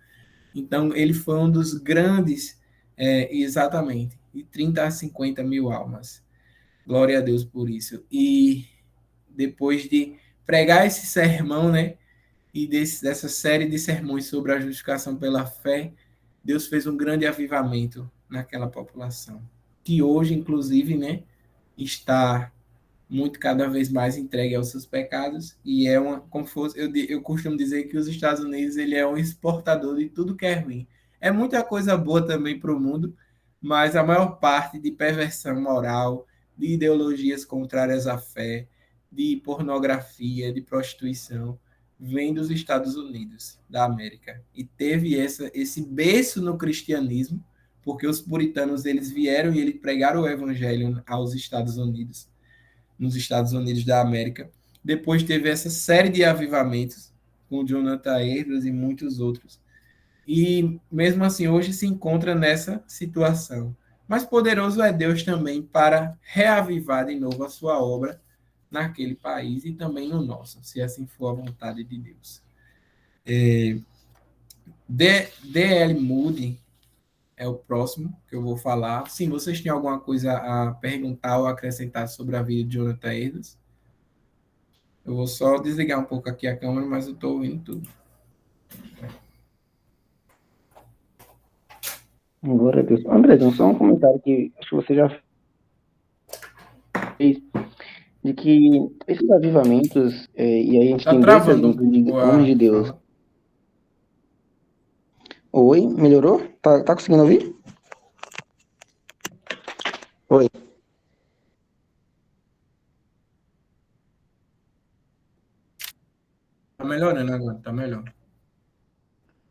Então, ele foi um dos grandes, exatamente, de 30 a 50 mil almas. Glória a Deus por isso. E depois de pregar esse sermão, né, e dessa série de sermões sobre a justificação pela fé, Deus fez um grande avivamento naquela população, que hoje, inclusive, né, está muito cada vez mais entregue aos seus pecados e é uma como fosse, eu costumo dizer que os Estados Unidos ele é um exportador de tudo que é ruim. É muita coisa boa também para o mundo, mas a maior parte de perversão moral, de ideologias contrárias à fé, de pornografia, de prostituição, vem dos Estados Unidos da América e teve esse berço no cristianismo, porque os puritanos eles vieram e eles pregaram o evangelho aos Estados Unidos, nos Estados Unidos da América. Depois teve essa série de avivamentos com Jonathan Edwards e muitos outros. E mesmo assim hoje se encontra nessa situação. Mas poderoso é Deus também para reavivar de novo a sua obra naquele país e também no nosso, se assim for a vontade de Deus. D.L. Moody é o próximo que eu vou falar. Sim, vocês têm alguma coisa a perguntar ou acrescentar sobre a vida de Jonathan Edwards? Eu vou só desligar um pouco aqui a câmera, mas eu estou ouvindo tudo. Glória a Deus. André, só um comentário que acho que você já fez, de que esses avivamentos, e aí a gente tem dois exemplos de homens de Deus. Fala. Oi, melhorou? Tá conseguindo ouvir? Oi. Tá melhorando agora, tá melhor.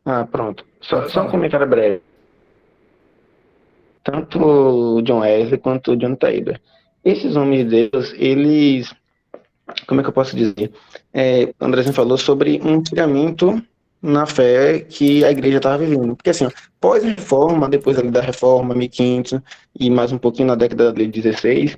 Ah, pronto. Só um comentário breve. Tanto o John Wesley quanto o John Taylor. Esses homens de Deus, eles, como é que eu posso dizer? O Andrezinho falou sobre um tiramento na fé que a igreja estava vivendo. Porque assim, pós-reforma, depois ali da reforma, 1500, e mais um pouquinho na década de 16,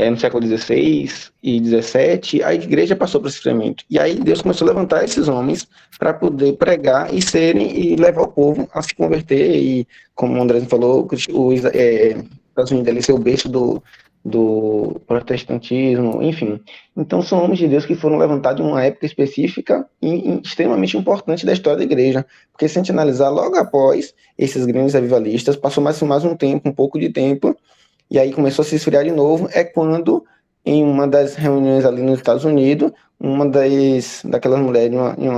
no século 16 e 17, a igreja passou por esse sofrimento. E aí Deus começou a levantar esses homens para poder pregar e levar o povo a se converter. E, como o André falou, os Estados Unidos ali ser o berço do protestantismo, enfim. Então são homens de Deus que foram levantados em uma época específica e extremamente importante da história da igreja. Porque se a gente analisar logo após esses grandes avivalistas, passou mais um tempo, um pouco de tempo, e aí começou a se esfriar de novo, é quando, em uma das reuniões ali nos Estados Unidos, daquelas mulheres, em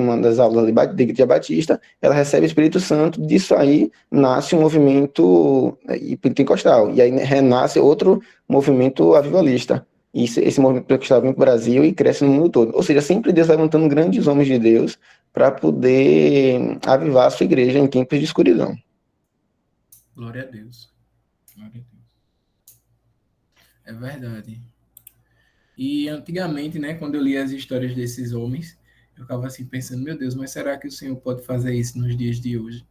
uma das aulas da Igreja Batista, ela recebe o Espírito Santo, disso aí nasce um movimento pentecostal, e aí renasce outro movimento avivalista. E esse movimento pentecostal vem para o Brasil e cresce no mundo todo. Ou seja, sempre Deus levantando grandes homens de Deus para poder avivar a sua igreja em tempos de escuridão. Glória a Deus. Glória a Deus. É verdade. E antigamente, né, quando eu lia as histórias desses homens, eu ficava assim pensando, meu Deus, mas será que o Senhor pode fazer isso nos dias de hoje?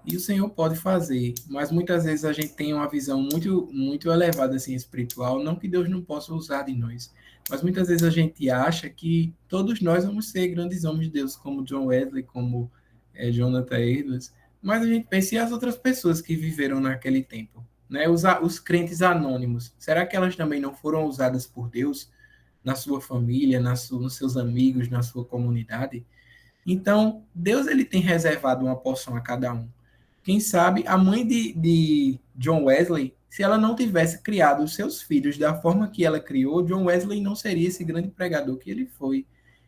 E o Senhor pode fazer, mas muitas vezes a gente tem uma visão muito, muito elevada assim espiritual, não que Deus não possa usar de nós, mas muitas vezes a gente acha que todos nós vamos ser grandes homens de Deus, como John Wesley, como Jonathan Edwards, mas a gente pensa e as outras pessoas que viveram naquele tempo, né? Os crentes anônimos, será que elas também não foram usadas por Deus na sua família, nos seus amigos, na sua comunidade? Então, Deus ele tem reservado uma porção a cada um. Quem sabe a mãe de John Wesley, se ela não tivesse criado os seus filhos da forma que ela criou, John Wesley não seria esse grande pregador que ele foi.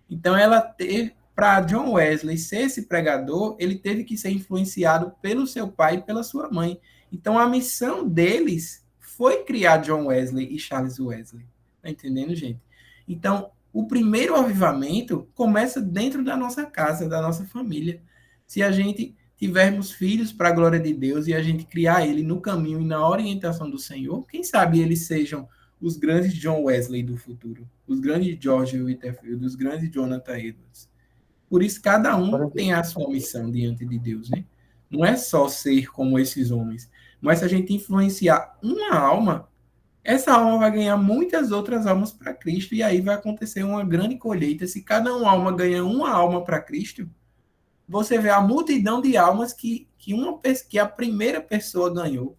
Então, ela teve, para John Wesley ser esse pregador, ele teve que ser influenciado pelo seu pai e pela sua mãe. Então, a missão deles foi criar John Wesley e Charles Wesley. Tá entendendo, gente? Então, o primeiro avivamento começa dentro da nossa casa, da nossa família. Se a gente tivermos filhos para a glória de Deus e a gente criar ele no caminho e na orientação do Senhor, quem sabe eles sejam os grandes John Wesley do futuro, os grandes George Whitefield, os grandes Jonathan Edwards. Por isso, cada um tem a sua missão diante de Deus, né? Não é só ser como esses homens, mas se a gente influenciar uma alma, essa alma vai ganhar muitas outras almas para Cristo, e aí vai acontecer uma grande colheita. Se cada uma alma ganha uma alma para Cristo, você vê a multidão de almas que a primeira pessoa ganhou.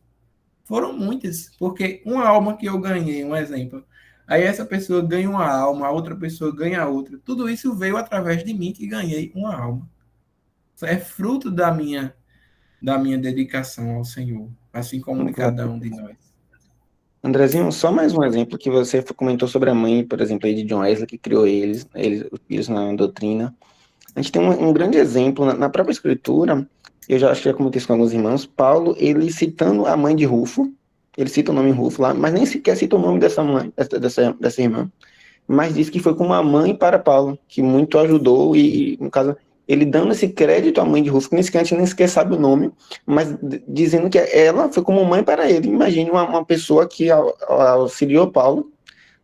Foram muitas, porque uma alma que eu ganhei, um exemplo, aí essa pessoa ganha uma alma, a outra pessoa ganha outra. Tudo isso veio através de mim que ganhei uma alma. Isso é fruto da minha dedicação ao Senhor, assim como de cada um de nós. Andrezinho, só mais um exemplo que você comentou sobre a mãe, por exemplo, aí de John Wesley, que criou os filhos na doutrina. A gente tem um grande exemplo na própria Escritura, eu já acho que já comentei isso com alguns irmãos, Paulo, ele citando a mãe de Rufo, ele cita o nome Rufo lá, mas nem sequer cita o nome dessa mãe, dessa irmã, mas diz que foi como uma mãe para Paulo, que muito ajudou e, no caso, ele dando esse crédito à mãe de Rufo, que a gente nem sequer sabe o nome, mas dizendo que ela foi como mãe para ele. Imagine uma pessoa que auxiliou Paulo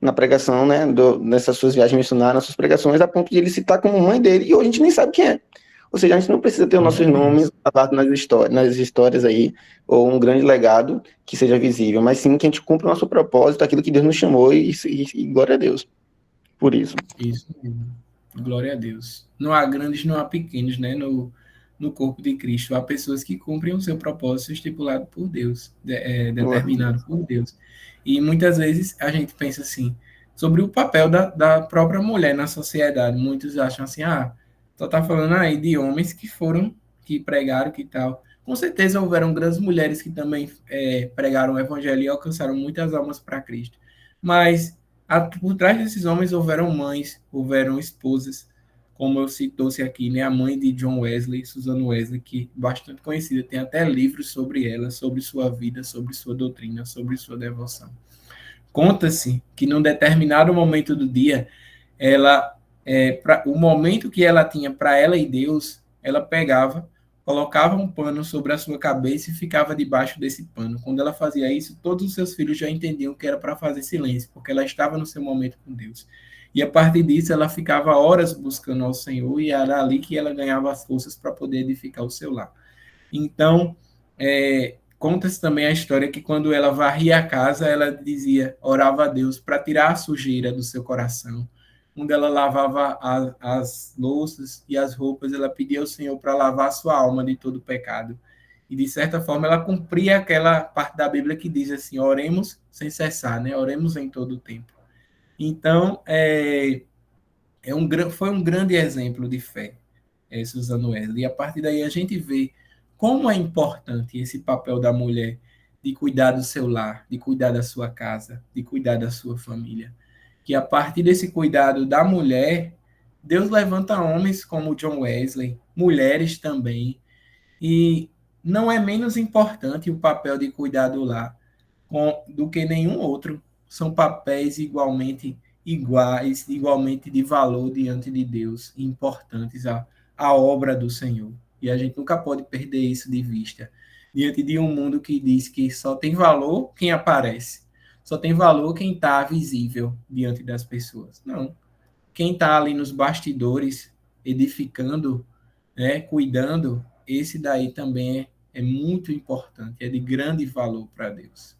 na pregação, né, nessas suas viagens missionárias, nas suas pregações, a ponto de ele citar como mãe dele, e hoje a gente nem sabe quem é. Ou seja, a gente não precisa ter os nossos nomes gravados nas histórias aí, ou um grande legado que seja visível, mas sim que a gente cumpra o nosso propósito, aquilo que Deus nos chamou, e glória a Deus por isso. Isso mesmo. Glória a Deus. Não há grandes, não há pequenos, né? No corpo de Cristo. Há pessoas que cumprem o seu propósito estipulado por Deus, determinado por Deus. E muitas vezes a gente pensa assim, sobre o papel da própria mulher na sociedade. Muitos acham assim, só está falando aí de homens que foram, que pregaram, que tal. Com certeza houveram grandes mulheres que também pregaram o evangelho e alcançaram muitas almas para Cristo. Mas por trás desses homens houveram mães, houveram esposas, como eu citou-se aqui, né? A mãe de John Wesley, Susan Wesley, que é bastante conhecida, tem até livros sobre ela, sobre sua vida, sobre sua doutrina, sobre sua devoção. Conta-se que num determinado momento do dia, o momento que ela tinha para ela e Deus, ela pegava, colocava um pano sobre a sua cabeça e ficava debaixo desse pano. Quando ela fazia isso, todos os seus filhos já entendiam que era para fazer silêncio, porque ela estava no seu momento com Deus. E a partir disso, ela ficava horas buscando ao Senhor e era ali que ela ganhava as forças para poder edificar o seu lar. Então, conta-se também a história que quando ela varria a casa, ela dizia, orava a Deus para tirar a sujeira do seu coração. Quando ela lavava as louças e as roupas, ela pedia ao Senhor para lavar a sua alma de todo pecado. E, de certa forma, ela cumpria aquela parte da Bíblia que diz assim, oremos sem cessar, né? Oremos em todo o tempo. Então, foi um grande exemplo de fé, Susana Wesley. E a partir daí a gente vê como é importante esse papel da mulher de cuidar do seu lar, de cuidar da sua casa, de cuidar da sua família. Que a partir desse cuidado da mulher, Deus levanta homens como John Wesley, mulheres também, e não é menos importante o papel de cuidar do lar do que nenhum outro. São papéis igualmente iguais, igualmente de valor diante de Deus, importantes à obra do Senhor. E a gente nunca pode perder isso de vista. Diante de um mundo que diz que só tem valor quem aparece, só tem valor quem está visível diante das pessoas. Não. Quem está ali nos bastidores, edificando, né, cuidando, esse daí também é muito importante, é de grande valor para Deus.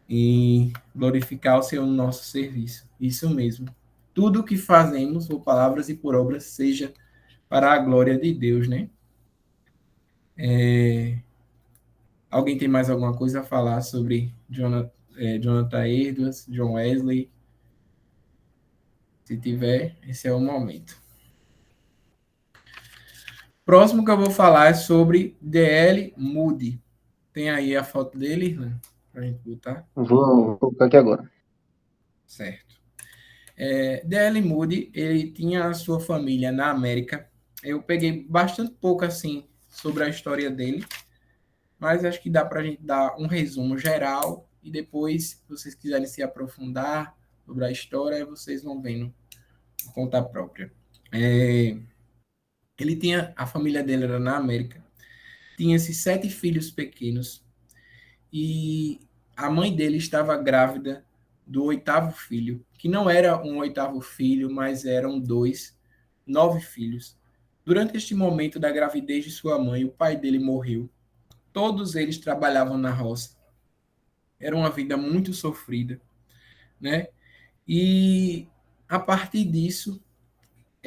E glorificar o Senhor no nosso serviço. Isso mesmo. Tudo que fazemos, por palavras e por obras, seja para a glória de Deus, né? Alguém tem mais alguma coisa a falar sobre Jonathan Edwards, John Wesley? Se tiver, esse é o momento. Próximo que eu vou falar é sobre D.L. Moody. Tem aí a foto dele, né? Pra gente botar. Vou colocar aqui agora. Certo. D.L. Moody, ele tinha a sua família na América. Eu peguei bastante pouco, assim, sobre a história dele, mas acho que dá para a gente dar um resumo geral e depois, se vocês quiserem se aprofundar sobre a história, vocês vão vendo por conta própria. Ele tinha, a família dele era na América, tinha esses 7 filhos pequenos e a mãe dele estava grávida do 8º filho, que não era um 8º filho, mas eram 9 filhos. Durante este momento da gravidez de sua mãe, o pai dele morreu. Todos eles trabalhavam na roça. Era uma vida muito sofrida, né? E a partir disso,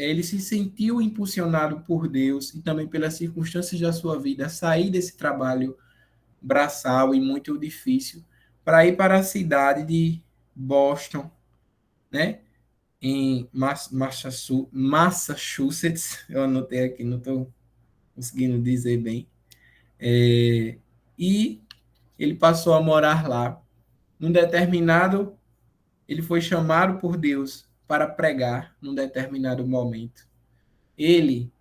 ele se sentiu impulsionado por Deus e também pelas circunstâncias da sua vida a sair desse trabalho braçal e muito difícil para ir para a cidade de Boston, né? Em Massachusetts, eu anotei aqui, não estou conseguindo dizer bem. E ele passou a morar lá. Num determinado, ele foi chamado por Deus para pregar num determinado momento. Ele,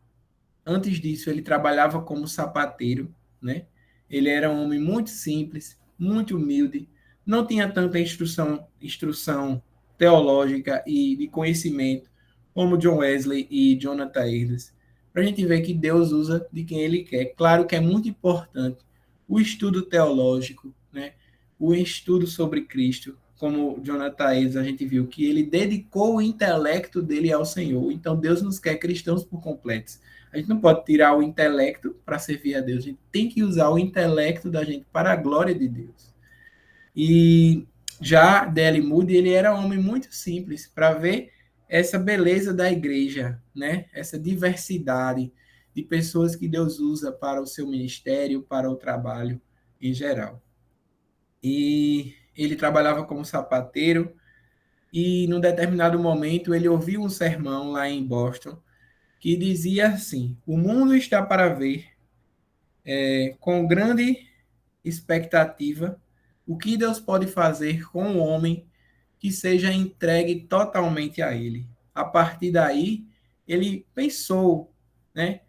antes disso, ele trabalhava como sapateiro, né? Ele era um homem muito simples, muito humilde, não tinha tanta instrução teológica e de conhecimento como John Wesley e Jonathan Edwards. Para a gente ver que Deus usa de quem Ele quer. Claro que é muito importante o estudo teológico, né? O estudo sobre Cristo, como Jonathan Edwards, a gente viu que ele dedicou o intelecto dele ao Senhor. Então Deus nos quer cristãos por completos. A gente não pode tirar o intelecto para servir a Deus. A gente tem que usar o intelecto da gente para a glória de Deus. E já D.L. Moody, ele era um homem muito simples para ver essa beleza da igreja, né? Essa diversidade de pessoas que Deus usa para o seu ministério, para o trabalho em geral. E ele trabalhava como sapateiro e, num determinado momento, ele ouviu um sermão lá em Boston que dizia assim: o mundo está para ver com grande expectativa o que Deus pode fazer com o homem que seja entregue totalmente a Ele. A partir daí, ele pensou, né?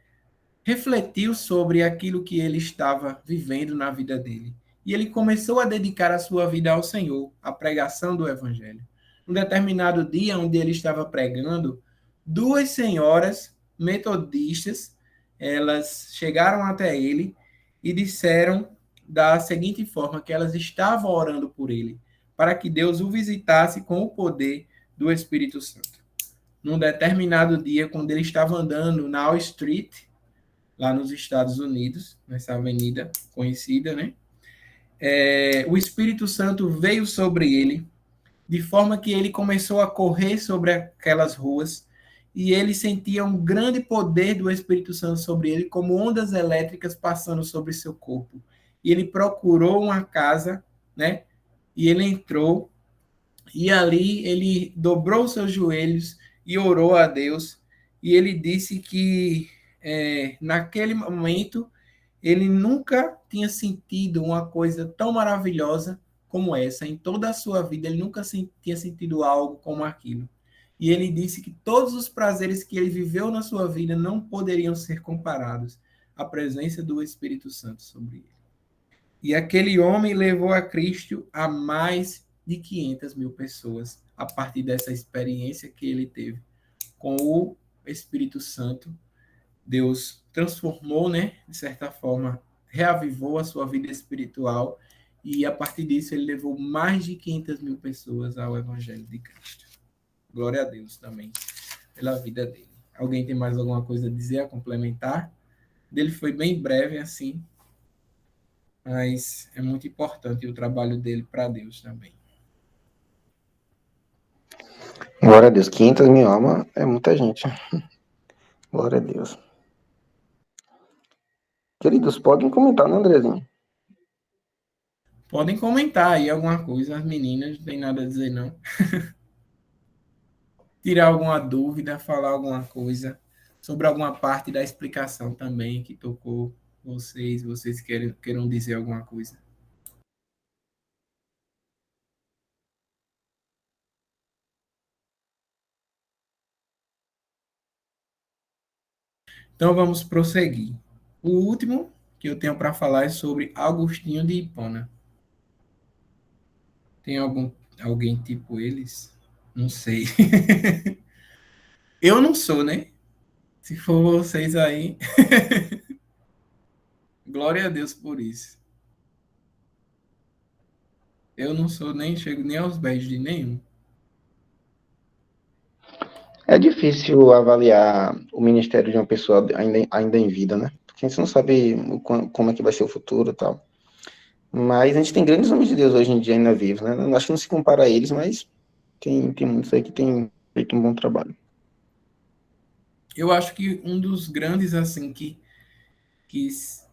Refletiu sobre aquilo que ele estava vivendo na vida dele. E ele começou a dedicar a sua vida ao Senhor, à pregação do Evangelho. Um determinado dia, onde ele estava pregando, duas senhoras metodistas, elas chegaram até ele e disseram da seguinte forma, que elas estavam orando por ele, para que Deus o visitasse com o poder do Espírito Santo. Num determinado dia, quando ele estava andando na Wall Street, lá nos Estados Unidos, nessa avenida conhecida, né? O Espírito Santo veio sobre ele, de forma que ele começou a correr sobre aquelas ruas, e ele sentia um grande poder do Espírito Santo sobre ele, como ondas elétricas passando sobre seu corpo. E ele procurou uma casa, né? E ele entrou, e ali ele dobrou seus joelhos e orou a Deus, e ele disse que naquele momento ele nunca tinha sentido uma coisa tão maravilhosa como essa. Em toda a sua vida, ele nunca tinha sentido algo como aquilo. E ele disse que todos os prazeres que ele viveu na sua vida não poderiam ser comparados à presença do Espírito Santo sobre ele. E aquele homem levou a Cristo a mais de 500 mil pessoas, a partir dessa experiência que ele teve com o Espírito Santo. Deus transformou, né, de certa forma, reavivou a sua vida espiritual, e a partir disso ele levou mais de 500 mil pessoas ao Evangelho de Cristo. Glória a Deus também pela vida dele. Alguém tem mais alguma coisa a dizer, a complementar? Dele foi bem breve assim, mas é muito importante o trabalho dele para Deus também. Glória a Deus, 500 mil almas é muita gente. Glória a Deus. Queridos, podem comentar, né, Andrezinho? Podem comentar aí alguma coisa, as meninas, não tem nada a dizer não. Tirar alguma dúvida, falar alguma coisa sobre alguma parte da explicação também que tocou vocês queiram dizer alguma coisa. Então vamos prosseguir. O último que eu tenho para falar é sobre Agostinho de Hipona. Tem alguém tipo eles? Não sei. Eu não sou, né? Se for vocês aí, glória a Deus por isso. Eu não sou, nem chego nem aos pés de nenhum. É difícil avaliar o ministério de uma pessoa ainda em vida, né? Porque a gente não sabe como é que vai ser o futuro e tal. Mas a gente tem grandes homens de Deus hoje em dia ainda vivos, né? Eu acho que não se compara a eles, mas tem muitos aí que têm feito um bom trabalho. Eu acho que um dos grandes, assim, que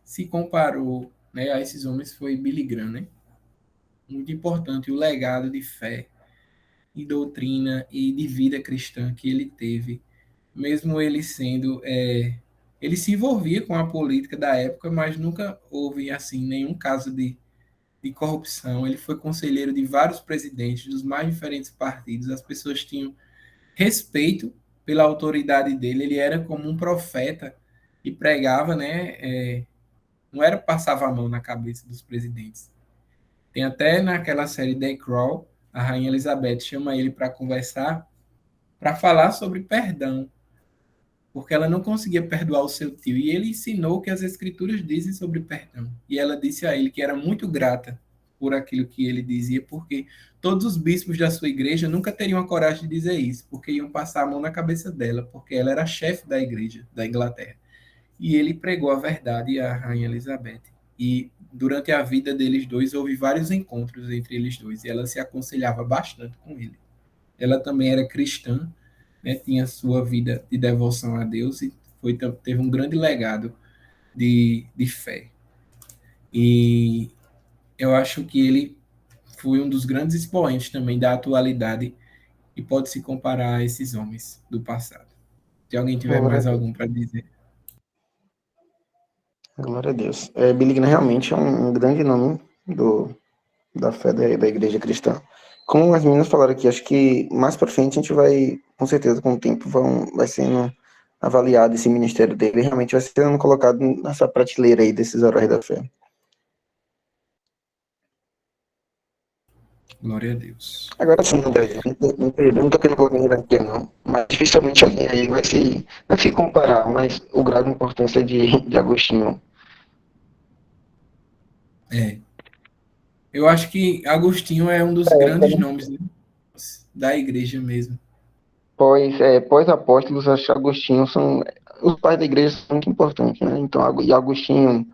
se comparou, né, a esses homens foi Billy Graham, né? Muito importante o legado de fé e doutrina e de vida cristã que ele teve, mesmo ele sendo, ele se envolvia com a política da época, mas nunca houve assim nenhum caso de corrupção. Ele foi conselheiro de vários presidentes dos mais diferentes partidos. As pessoas tinham respeito pela autoridade dele. Ele era como um profeta e pregava, né? Não era passava a mão na cabeça dos presidentes. Tem até naquela série The Crown, a Rainha Elizabeth chama ele para conversar, para falar sobre perdão, porque ela não conseguia perdoar o seu tio. E ele ensinou o que as escrituras dizem sobre perdão. E ela disse a ele que era muito grata por aquilo que ele dizia, porque todos os bispos da sua igreja nunca teriam a coragem de dizer isso, porque iam passar a mão na cabeça dela, porque ela era chefe da igreja da Inglaterra. E ele pregou a verdade à Rainha Elizabeth. E durante a vida deles dois, houve vários encontros entre eles dois, e ela se aconselhava bastante com ele. Ela também era cristã, né, tinha sua vida de devoção a Deus e teve um grande legado de fé. E eu acho que ele foi um dos grandes expoentes também da atualidade e pode se comparar a esses homens do passado. Se alguém tiver Glória a mais Deus. algum para dizer. Glória a Deus. Billy Graham realmente é um grande nome da fé da igreja cristã. Como as meninas falaram aqui, acho que mais para frente a gente vai, com certeza, com o tempo, vai sendo avaliado esse ministério dele, realmente vai sendo colocado nessa prateleira aí desses heróis da fé. Glória a Deus. Agora sim, André, não tô querendo colocar ninguém aqui, não, mas dificilmente alguém aí vai se comparar, mas o grau de importância de Agostinho. Eu acho que Agostinho é um dos grandes nomes, né, da igreja mesmo. Pós-apóstolos, acho que Agostinho são. Os pais da igreja são muito importantes, né? Então, e Agostinho,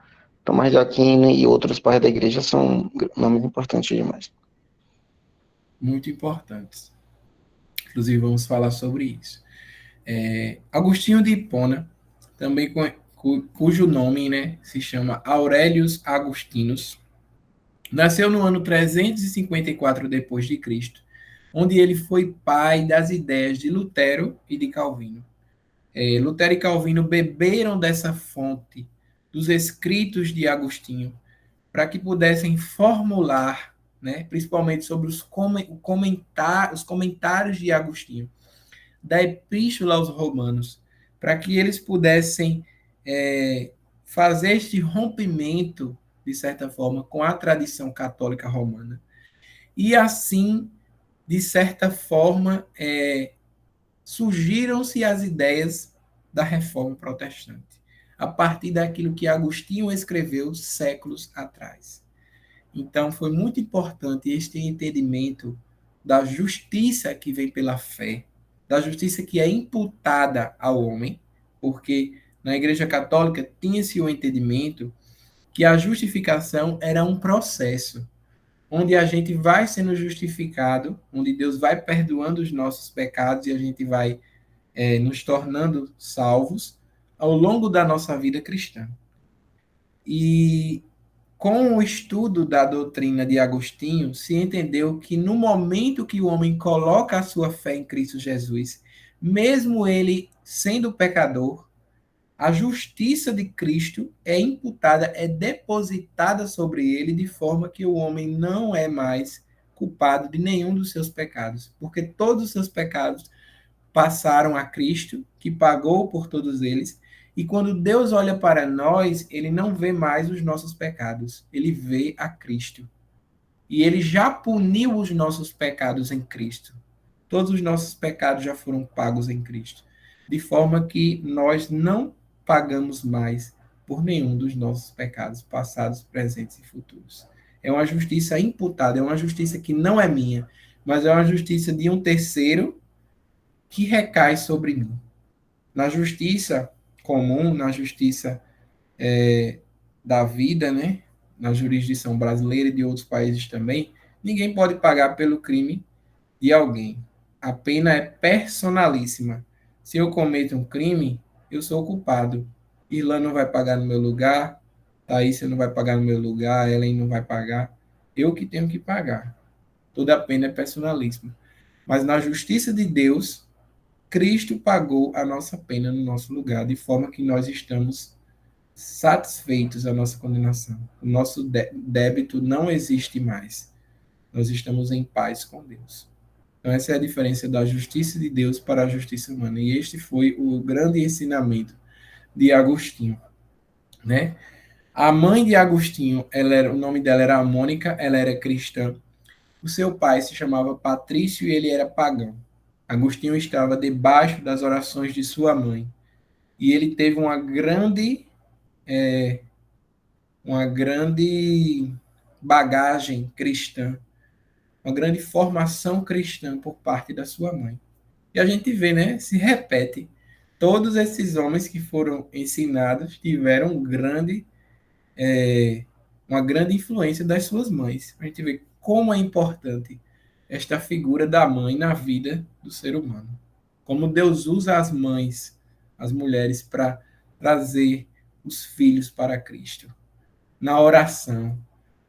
Tomás de Aquino e outros pais da igreja são nomes importantes demais. Muito importantes. Inclusive, vamos falar sobre isso. Agostinho de Hipona, também cujo nome, né, se chama Aurelius Agostinus, nasceu no ano 354 depois de Cristo, onde ele foi pai das ideias de Lutero e de Calvino. Lutero e Calvino beberam dessa fonte dos escritos de Agostinho para que pudessem formular, né, principalmente sobre os comentários de Agostinho, da Epístola aos Romanos, para que eles pudessem fazer este rompimento, de certa forma, com a tradição católica romana. E assim, de certa forma, surgiram-se as ideias da Reforma Protestante, a partir daquilo que Agostinho escreveu séculos atrás. Então, foi muito importante este entendimento da justiça que vem pela fé, da justiça que é imputada ao homem, porque na Igreja Católica tinha-se o entendimento que a justificação era um processo, onde a gente vai sendo justificado, onde Deus vai perdoando os nossos pecados e a gente vai nos tornando salvos ao longo da nossa vida cristã. E com o estudo da doutrina de Agostinho, se entendeu que no momento que o homem coloca a sua fé em Cristo Jesus, mesmo ele sendo pecador, a justiça de Cristo é imputada, é depositada sobre ele, de forma que o homem não é mais culpado de nenhum dos seus pecados, porque todos os seus pecados passaram a Cristo, que pagou por todos eles. E quando Deus olha para nós, ele não vê mais os nossos pecados, ele vê a Cristo. E ele já puniu os nossos pecados em Cristo. Todos os nossos pecados já foram pagos em Cristo. De forma que nós não pagamos mais por nenhum dos nossos pecados, passados, presentes e futuros. É uma justiça imputada, é uma justiça que não é minha, mas é uma justiça de um terceiro que recai sobre mim. Na justiça comum, na justiça da vida, né? Na jurisdição brasileira e de outros países também, ninguém pode pagar pelo crime de alguém. A pena é personalíssima. Se eu cometo um crime, eu sou o culpado. Irlan não vai pagar no meu lugar, Thaís não vai pagar no meu lugar, Ellen não vai pagar. Eu que tenho que pagar. Toda a pena é personalismo. Mas na justiça de Deus, Cristo pagou a nossa pena no nosso lugar, de forma que nós estamos satisfeitos da nossa condenação. O nosso débito não existe mais. Nós estamos em paz com Deus. Então, essa é a diferença da justiça de Deus para a justiça humana. E este foi o grande ensinamento de Agostinho, né? A mãe de Agostinho, o nome dela era Mônica, ela era cristã. O seu pai se chamava Patrício e ele era pagão. Agostinho estava debaixo das orações de sua mãe. E ele teve uma grande bagagem cristã, uma grande formação cristã por parte da sua mãe. E a gente vê, né? Se repete. Todos esses homens que foram ensinados tiveram uma grande influência das suas mães. A gente vê como é importante esta figura da mãe na vida do ser humano. Como Deus usa as mães, as mulheres, para trazer os filhos para Cristo. Na oração,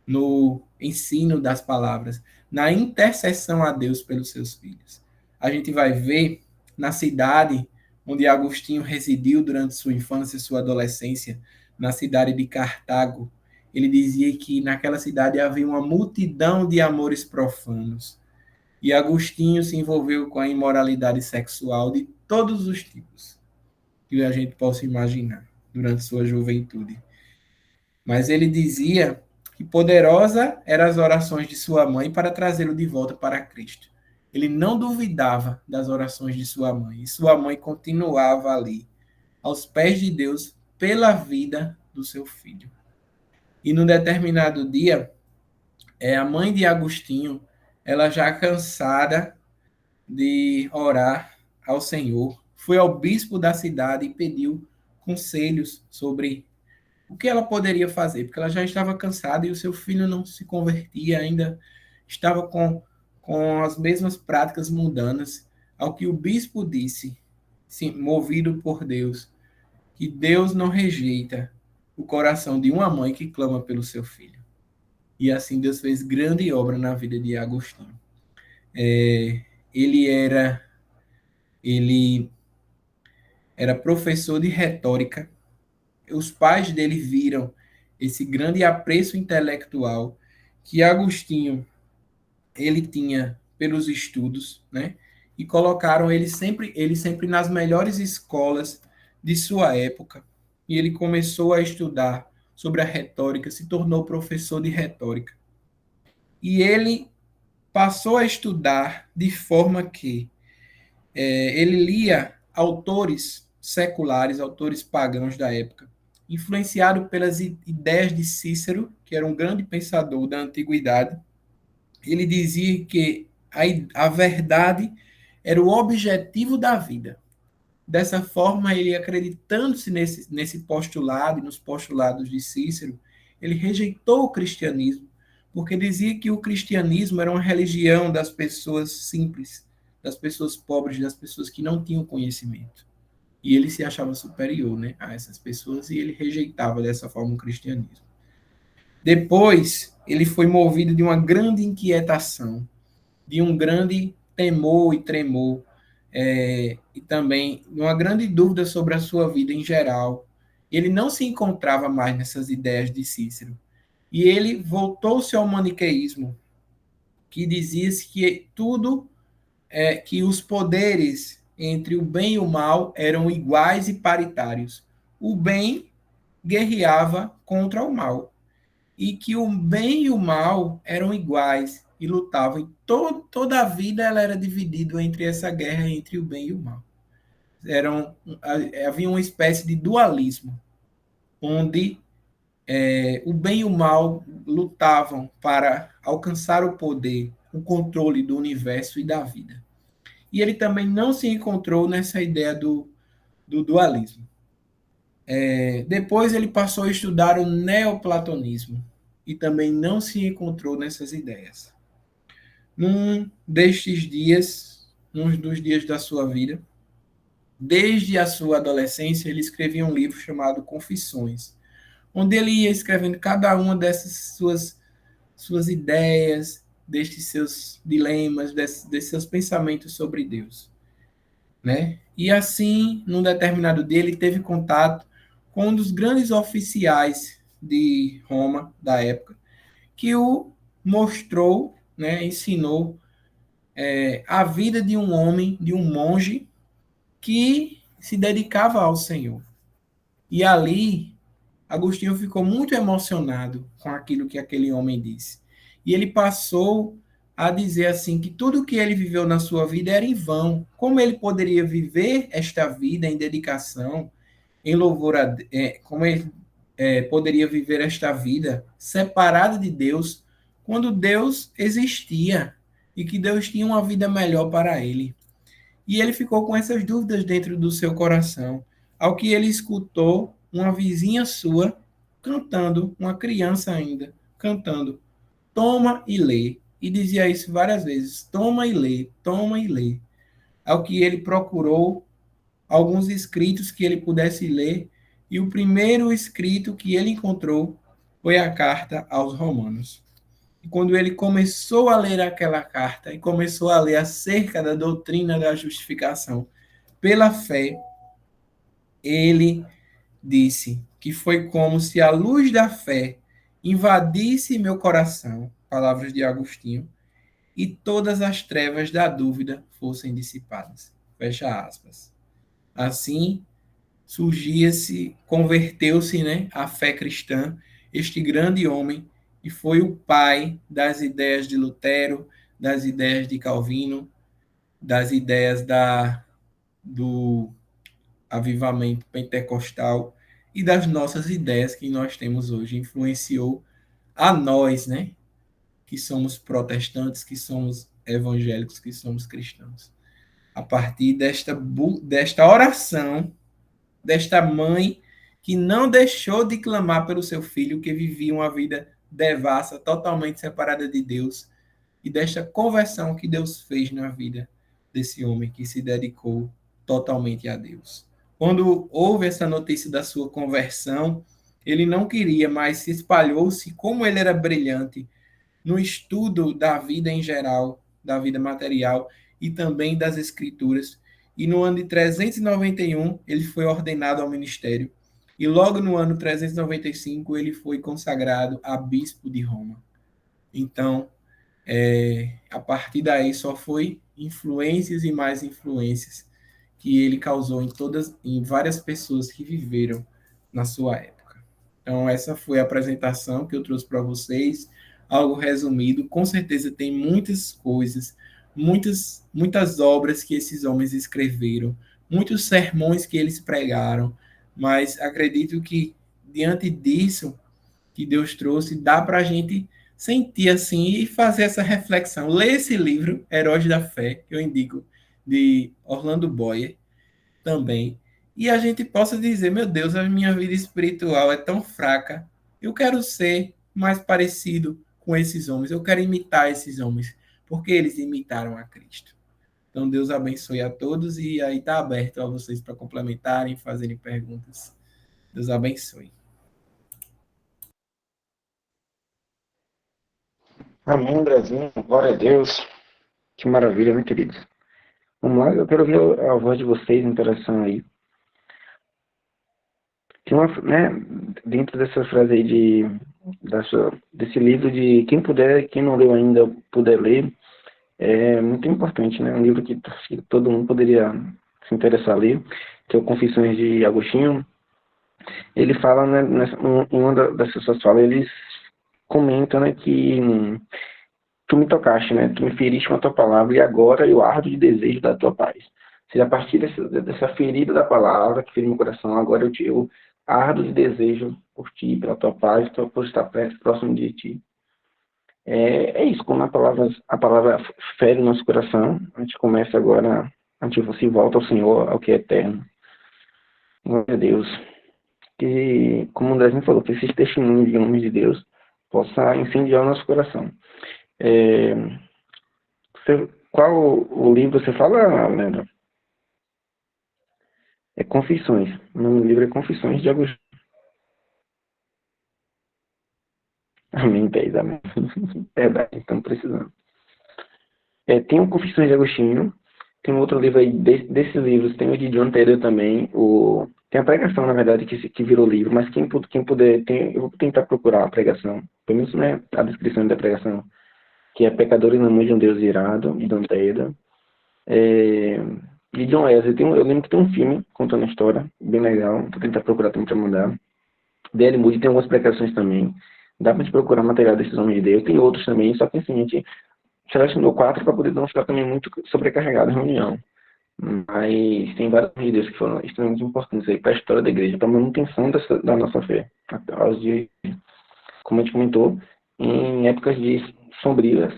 no ensino das palavras, na intercessão a Deus pelos seus filhos. A gente vai ver na cidade onde Agostinho residiu durante sua infância e sua adolescência, na cidade de Cartago. Ele dizia que naquela cidade havia uma multidão de amores profanos. E Agostinho se envolveu com a imoralidade sexual de todos os tipos que a gente possa imaginar durante sua juventude. Mas ele dizia que poderosa eram as orações de sua mãe para trazê-lo de volta para Cristo. Ele não duvidava das orações de sua mãe, e sua mãe continuava ali, aos pés de Deus, pela vida do seu filho. E num determinado dia, a mãe de Agostinho, ela já cansada de orar ao Senhor, foi ao bispo da cidade e pediu conselhos sobre o que ela poderia fazer, porque ela já estava cansada e o seu filho não se convertia, ainda estava com as mesmas práticas mundanas, ao que o bispo disse, sim, movido por Deus, que Deus não rejeita o coração de uma mãe que clama pelo seu filho. E assim Deus fez grande obra na vida de Agostinho. Ele era professor de retórica. Os pais dele viram esse grande apreço intelectual que Agostinho ele tinha pelos estudos, né? E colocaram ele sempre nas melhores escolas de sua época. E ele começou a estudar sobre a retórica, se tornou professor de retórica. E ele passou a estudar de forma que ele lia autores seculares, autores pagãos da época, influenciado pelas ideias de Cícero, que era um grande pensador da antiguidade. Ele dizia que a verdade era o objetivo da vida. Dessa forma, ele acreditando-se nesse postulado e nos postulados de Cícero, ele rejeitou o cristianismo, porque dizia que o cristianismo era uma religião das pessoas simples, das pessoas pobres, das pessoas que não tinham conhecimento. E ele se achava superior, né, a essas pessoas e ele rejeitava dessa forma o cristianismo. Depois, ele foi movido de uma grande inquietação, de um grande temor e tremor, e também uma grande dúvida sobre a sua vida em geral. Ele não se encontrava mais nessas ideias de Cícero. E ele voltou-se ao maniqueísmo, que dizia que tudo, que os poderes entre o bem e o mal eram iguais e paritários. O bem guerreava contra o mal. E que o bem e o mal eram iguais e lutavam. E toda a vida ela era dividida entre essa guerra entre o bem e o mal. Havia uma espécie de dualismo, onde o bem e o mal lutavam para alcançar o poder, o controle do universo e da vida. E ele também não se encontrou nessa ideia do dualismo. Depois ele passou a estudar o neoplatonismo e também não se encontrou nessas ideias. Num dos dias da sua vida, desde a sua adolescência, ele escrevia um livro chamado Confissões, onde ele ia escrevendo cada uma dessas suas ideias, destes seus dilemas, desses seus pensamentos sobre Deus, né? E assim, num determinado dia, ele teve contato com um dos grandes oficiais de Roma da época, que o mostrou, né, ensinou a vida de um homem, de um monge que se dedicava ao Senhor. E ali, Agostinho ficou muito emocionado com aquilo que aquele homem disse. E ele passou a dizer assim que tudo que ele viveu na sua vida era em vão. Como ele poderia viver esta vida em dedicação, em louvor a como ele poderia viver esta vida separado de Deus, quando Deus existia e que Deus tinha uma vida melhor para ele. E ele ficou com essas dúvidas dentro do seu coração, ao que ele escutou uma vizinha sua cantando, uma criança ainda, cantando, toma e lê. E dizia isso várias vezes, toma e lê, toma e lê. Ao que ele procurou alguns escritos que ele pudesse ler, e o primeiro escrito que ele encontrou foi a carta aos Romanos. E quando ele começou a ler aquela carta e começou a ler acerca da doutrina da justificação pela fé, ele disse que foi como se a luz da fé invadisse meu coração, palavras de Agostinho, e todas as trevas da dúvida fossem dissipadas. Fecha aspas. Assim, surgia-se, converteu-se, né, à fé cristã, este grande homem, e foi o pai das ideias de Lutero, das ideias de Calvino, das ideias do avivamento pentecostal e das nossas ideias que nós temos hoje. Influenciou a nós, né, que somos protestantes, que somos evangélicos, que somos cristãos. A partir desta oração, desta mãe que não deixou de clamar pelo seu filho, que vivia uma vida devassa, totalmente separada de Deus, e desta conversão que Deus fez na vida desse homem que se dedicou totalmente a Deus. Quando houve essa notícia da sua conversão, ele não queria, mas se espalhou-se como ele era brilhante no estudo da vida em geral, da vida material e também das escrituras. E no ano de 391, ele foi ordenado ao ministério. E logo no ano 395, ele foi consagrado a bispo de Roma. Então, a partir daí só foi influências e mais influências que ele causou em várias pessoas que viveram na sua época. Então, essa foi a apresentação que eu trouxe para vocês, algo resumido. Com certeza tem muitas coisas, muitas obras que esses homens escreveram, muitos sermões que eles pregaram, mas acredito que, diante disso que Deus trouxe, dá para a gente sentir assim e fazer essa reflexão. Ler esse livro, Heróis da Fé, que eu indico, de Orlando Boyer, também, e a gente possa dizer, meu Deus, a minha vida espiritual é tão fraca, eu quero ser mais parecido com esses homens, eu quero imitar esses homens, porque eles imitaram a Cristo. Então, Deus abençoe a todos e aí está aberto a vocês para complementarem, fazerem perguntas. Deus abençoe. Amém, Brasil. Glória a Deus. Que maravilha, né, queridos? Vamos lá, eu quero ouvir a voz de vocês, interação aí. Tem uma, né, dentro dessa frase aí desse livro de quem puder, quem não leu ainda, puder ler, é muito importante, né? Um livro que todo mundo poderia se interessar a ler, que é o Confissões de Agostinho. Ele fala, né, em uma dessas suas falas, ele comenta, né, que tu me tocaste, né? Tu me feriste com a tua palavra e agora eu ardo de desejo da tua paz. Ou seja, a partir dessa ferida da palavra que feriu meu coração, agora eu ardo de desejo por ti, pela tua paz, por estar próximo de ti. É isso, quando a palavra fere o nosso coração, a gente começa agora, a gente se volta ao Senhor, ao que é eterno. Glória a Deus. Que, como o Andrezinho falou, que esses testemunhos de homens de Deus possa incendiar o nosso coração. Qual o livro você fala, Leandro? É Confissões. O nome do livro é Confissões de Agostinho. Amém, Thaís, amém. Verdade, estamos precisando. Tem o Confissões de Agostinho, tem um outro livro aí, desses livros, tem o de John Taylor também, tem a pregação, na verdade, que virou livro, mas quem puder, eu vou tentar procurar a pregação, pelo menos né, a descrição da pregação, que é Pecadores na Mão de um Deus Irado, de John Taylor. De John Wesley, eu lembro que tem um filme contando a história, bem legal, vou tentar procurar também para mandar. D.L. Moody tem algumas pregações também, dá pra gente procurar material desses homens de Deus, tem outros também, só que assim, a gente selecionou 4 para poder não ficar também muito sobrecarregado em reunião. Mas tem vários vídeos que foram extremamente importantes aí para a história da igreja, para a manutenção da nossa fé. Aos dias, como a gente comentou, em épocas sombrias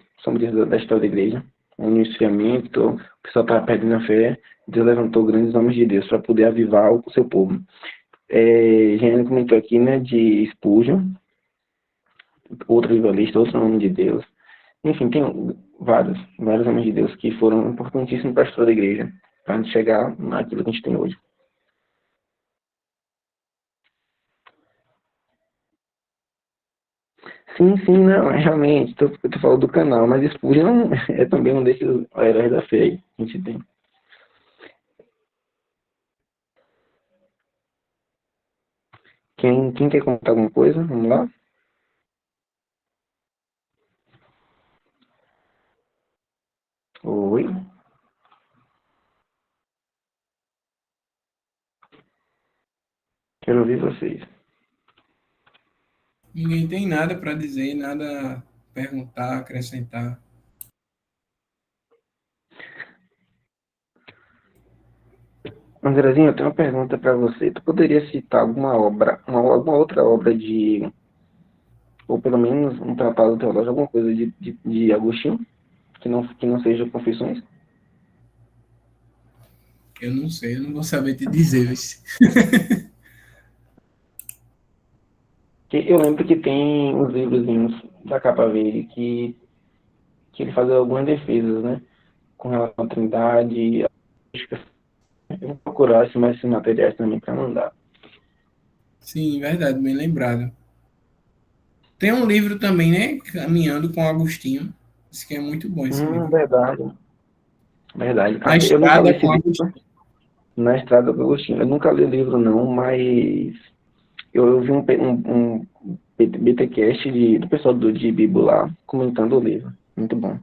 da história da igreja, no esfriamento, o pessoal estava perdendo a fé, Deus levantou grandes homens de Deus para poder avivar o seu povo. Jeane comentou aqui, né, de Spurgeon, outro vivalista, outro nome de Deus. Enfim, tem vários homens de Deus que foram importantíssimos para a história da igreja, para a gente chegar naquilo que a gente tem hoje. Sim, não, realmente, eu tô falando do canal, mas Spurgeon é também um desses heróis da fé aí, que a gente tem. Quem quer contar alguma coisa? Vamos lá? Oi? Quero ouvir vocês. Ninguém tem nada para dizer, nada a perguntar, acrescentar. Andrezinho, eu tenho uma pergunta para você. Tu poderia citar alguma obra, alguma outra obra ou pelo menos um tratado teológico, alguma coisa de Agostinho, que não seja Confissões? Eu não sei, eu não vou saber te dizer. Eu lembro que tem uns livrozinhos da capa verde que ele faz algumas defesas, né? Com relação à Trindade. Eu vou procurar esses materiais também para mandar. Sim, verdade, bem lembrado. Tem um livro também, né? Caminhando com Agostinho. Isso que é muito bom esse livro. Verdade. Verdade. Na Eu nunca li estrada esse com livro, Agostinho. Na Estrada do Agostinho. Eu nunca li o livro, não, mas eu vi um BTcast do pessoal de Bibo lá comentando o livro. Muito bom.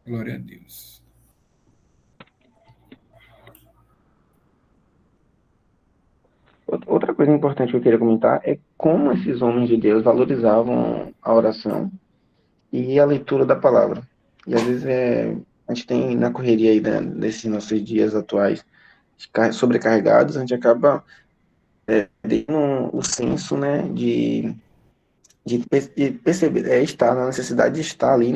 Glória a Deus. Outra coisa importante que eu queria comentar é como esses homens de Deus valorizavam a oração e a leitura da palavra. E às vezes a gente tem na correria aí desses nossos dias atuais sobrecarregados, a gente acaba perdendo o senso, né, de perceber, estar na necessidade de estar ali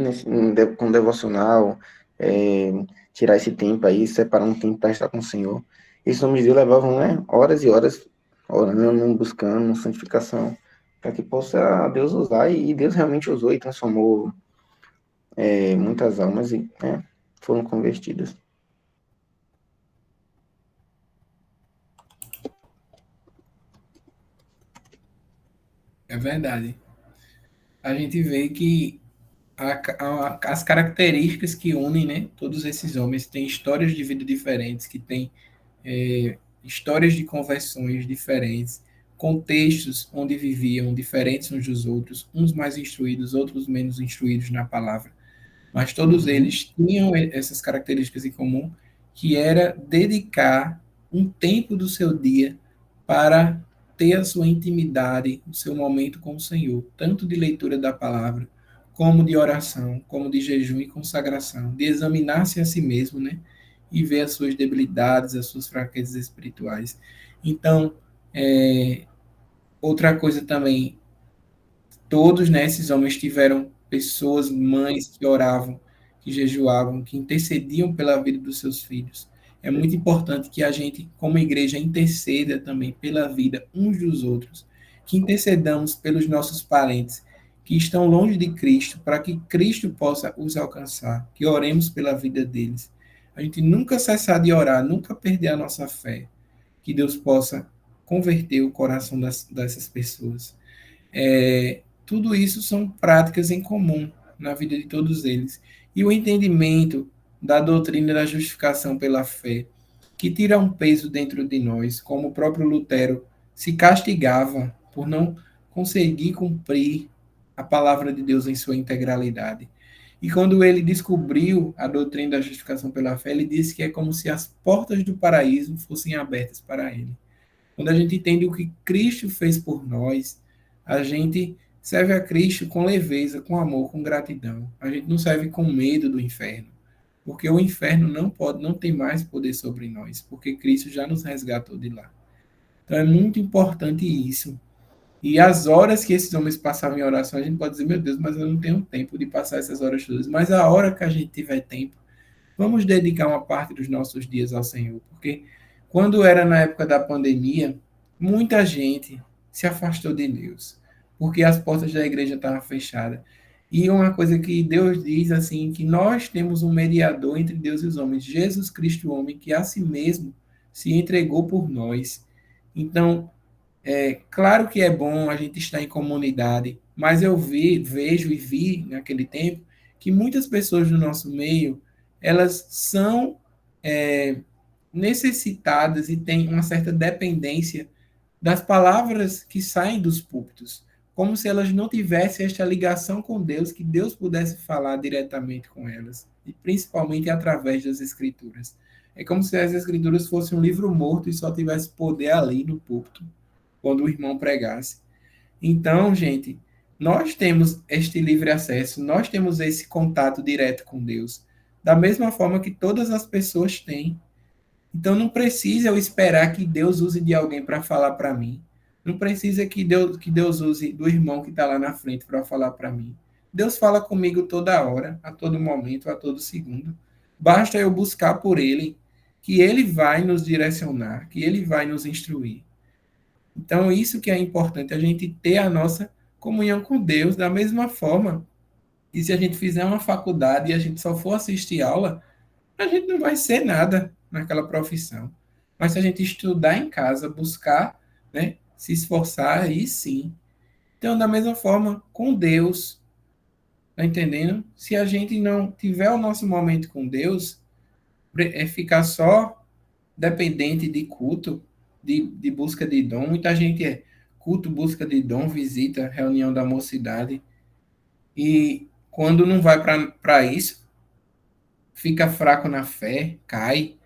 com o devocional, é, tirar esse tempo aí, separar um tempo para estar com o Senhor. Esses homens de Deus levavam, né, horas e horas orando, buscando santificação, para que possa Deus usar, e Deus realmente usou e transformou muitas almas e né, foram convertidas. É verdade. A gente vê que as características que unem, né, todos esses homens têm histórias de vida diferentes, que têm histórias de conversões diferentes, contextos onde viviam diferentes uns dos outros, uns mais instruídos, outros menos instruídos na palavra, mas todos eles tinham essas características em comum, que era dedicar um tempo do seu dia para ter a sua intimidade, o seu momento com o Senhor, tanto de leitura da palavra, como de oração, como de jejum e consagração, de examinar-se a si mesmo, né? E ver as suas debilidades, as suas fraquezas espirituais. Então, outra coisa também, todos, né, esses homens tiveram pessoas, mães que oravam, que jejuavam, que intercediam pela vida dos seus filhos. É muito importante que a gente, como igreja, interceda também pela vida uns dos outros, que intercedamos pelos nossos parentes que estão longe de Cristo, para que Cristo possa os alcançar, que oremos pela vida deles. a gente nunca cessar de orar, nunca perder a nossa fé, que Deus possa converter o coração dessas pessoas. Tudo isso são práticas em comum na vida de todos eles. E o entendimento da doutrina da justificação pela fé, que tira um peso dentro de nós, como o próprio Lutero se castigava por não conseguir cumprir a palavra de Deus em sua integralidade. E quando ele descobriu a doutrina da justificação pela fé, ele disse que é como se as portas do paraíso fossem abertas para ele. Quando a gente entende o que Cristo fez por nós, a gente serve a Cristo com leveza, com amor, com gratidão. A gente não serve com medo do inferno, porque o inferno não tem mais poder sobre nós, porque Cristo já nos resgatou de lá. Então é muito importante isso. E as horas que esses homens passavam em oração, a gente pode dizer, meu Deus, mas eu não tenho tempo de passar essas horas todas. Mas a hora que a gente tiver tempo, vamos dedicar uma parte dos nossos dias ao Senhor, porque quando era na época da pandemia, muita gente se afastou de Deus, porque as portas da igreja estavam fechadas. E uma coisa que Deus diz assim, que nós temos um mediador entre Deus e os homens, Jesus Cristo, o homem que a si mesmo se entregou por nós. Então, claro que é bom a gente estar em comunidade, mas eu vejo e vi naquele tempo que muitas pessoas do nosso meio elas são necessitadas e têm uma certa dependência das palavras que saem dos púlpitos, como se elas não tivessem esta ligação com Deus, que Deus pudesse falar diretamente com elas, e principalmente através das Escrituras. É como se as Escrituras fossem um livro morto e só tivesse poder ali no púlpito, quando o irmão pregasse. Então, gente, nós temos este livre acesso, nós temos esse contato direto com Deus, da mesma forma que todas as pessoas têm. Então, não precisa eu esperar que Deus use de alguém para falar para mim. Não precisa que Deus use do irmão que está lá na frente para falar para mim. Deus fala comigo toda hora, a todo momento, a todo segundo. Basta eu buscar por Ele, que Ele vai nos direcionar, que Ele vai nos instruir. Então, isso que é importante, a gente ter a nossa comunhão com Deus da mesma forma. E se a gente fizer uma faculdade e a gente só for assistir aula, a gente não vai ser nada naquela profissão. Mas se a gente estudar em casa, buscar, né, se esforçar, aí sim. Então, da mesma forma, com Deus, tá entendendo? Se a gente não tiver o nosso momento com Deus, ficar só dependente de culto, de busca de dom. Muita gente culto, busca de dom, visita, reunião da mocidade. E quando não vai para isso, fica fraco na fé, cai,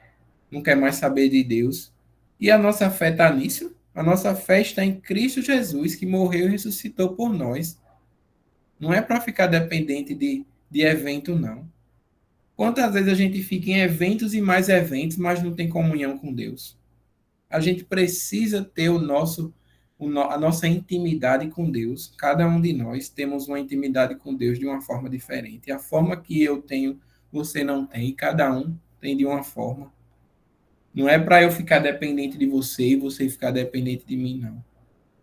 não quer mais saber de Deus. E a nossa fé está nisso? A nossa fé está em Cristo Jesus, que morreu e ressuscitou por nós. Não é para ficar dependente de evento, não. Quantas vezes a gente fica em eventos e mais eventos, mas não tem comunhão com Deus? A gente precisa ter a nossa intimidade com Deus. Cada um de nós temos uma intimidade com Deus de uma forma diferente. A forma que eu tenho, você não tem. Cada um tem de uma forma. Não é para eu ficar dependente de você e você ficar dependente de mim, não.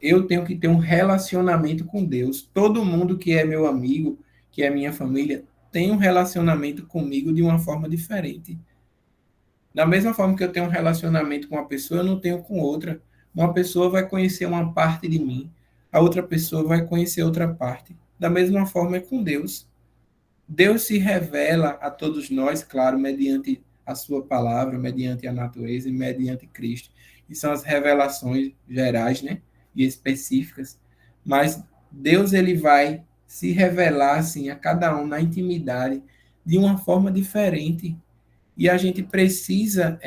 Eu tenho que ter um relacionamento com Deus. Todo mundo que é meu amigo, que é minha família, tem um relacionamento comigo de uma forma diferente. Da mesma forma que eu tenho um relacionamento com uma pessoa, eu não tenho com outra. Uma pessoa vai conhecer uma parte de mim, a outra pessoa vai conhecer outra parte. Da mesma forma é com Deus. Deus se revela a todos nós, claro, mediante a sua palavra, mediante a natureza e mediante Cristo. E são as revelações gerais, né, e específicas. Mas Deus ele vai se revelar assim a cada um na intimidade de uma forma diferente. E a gente precisa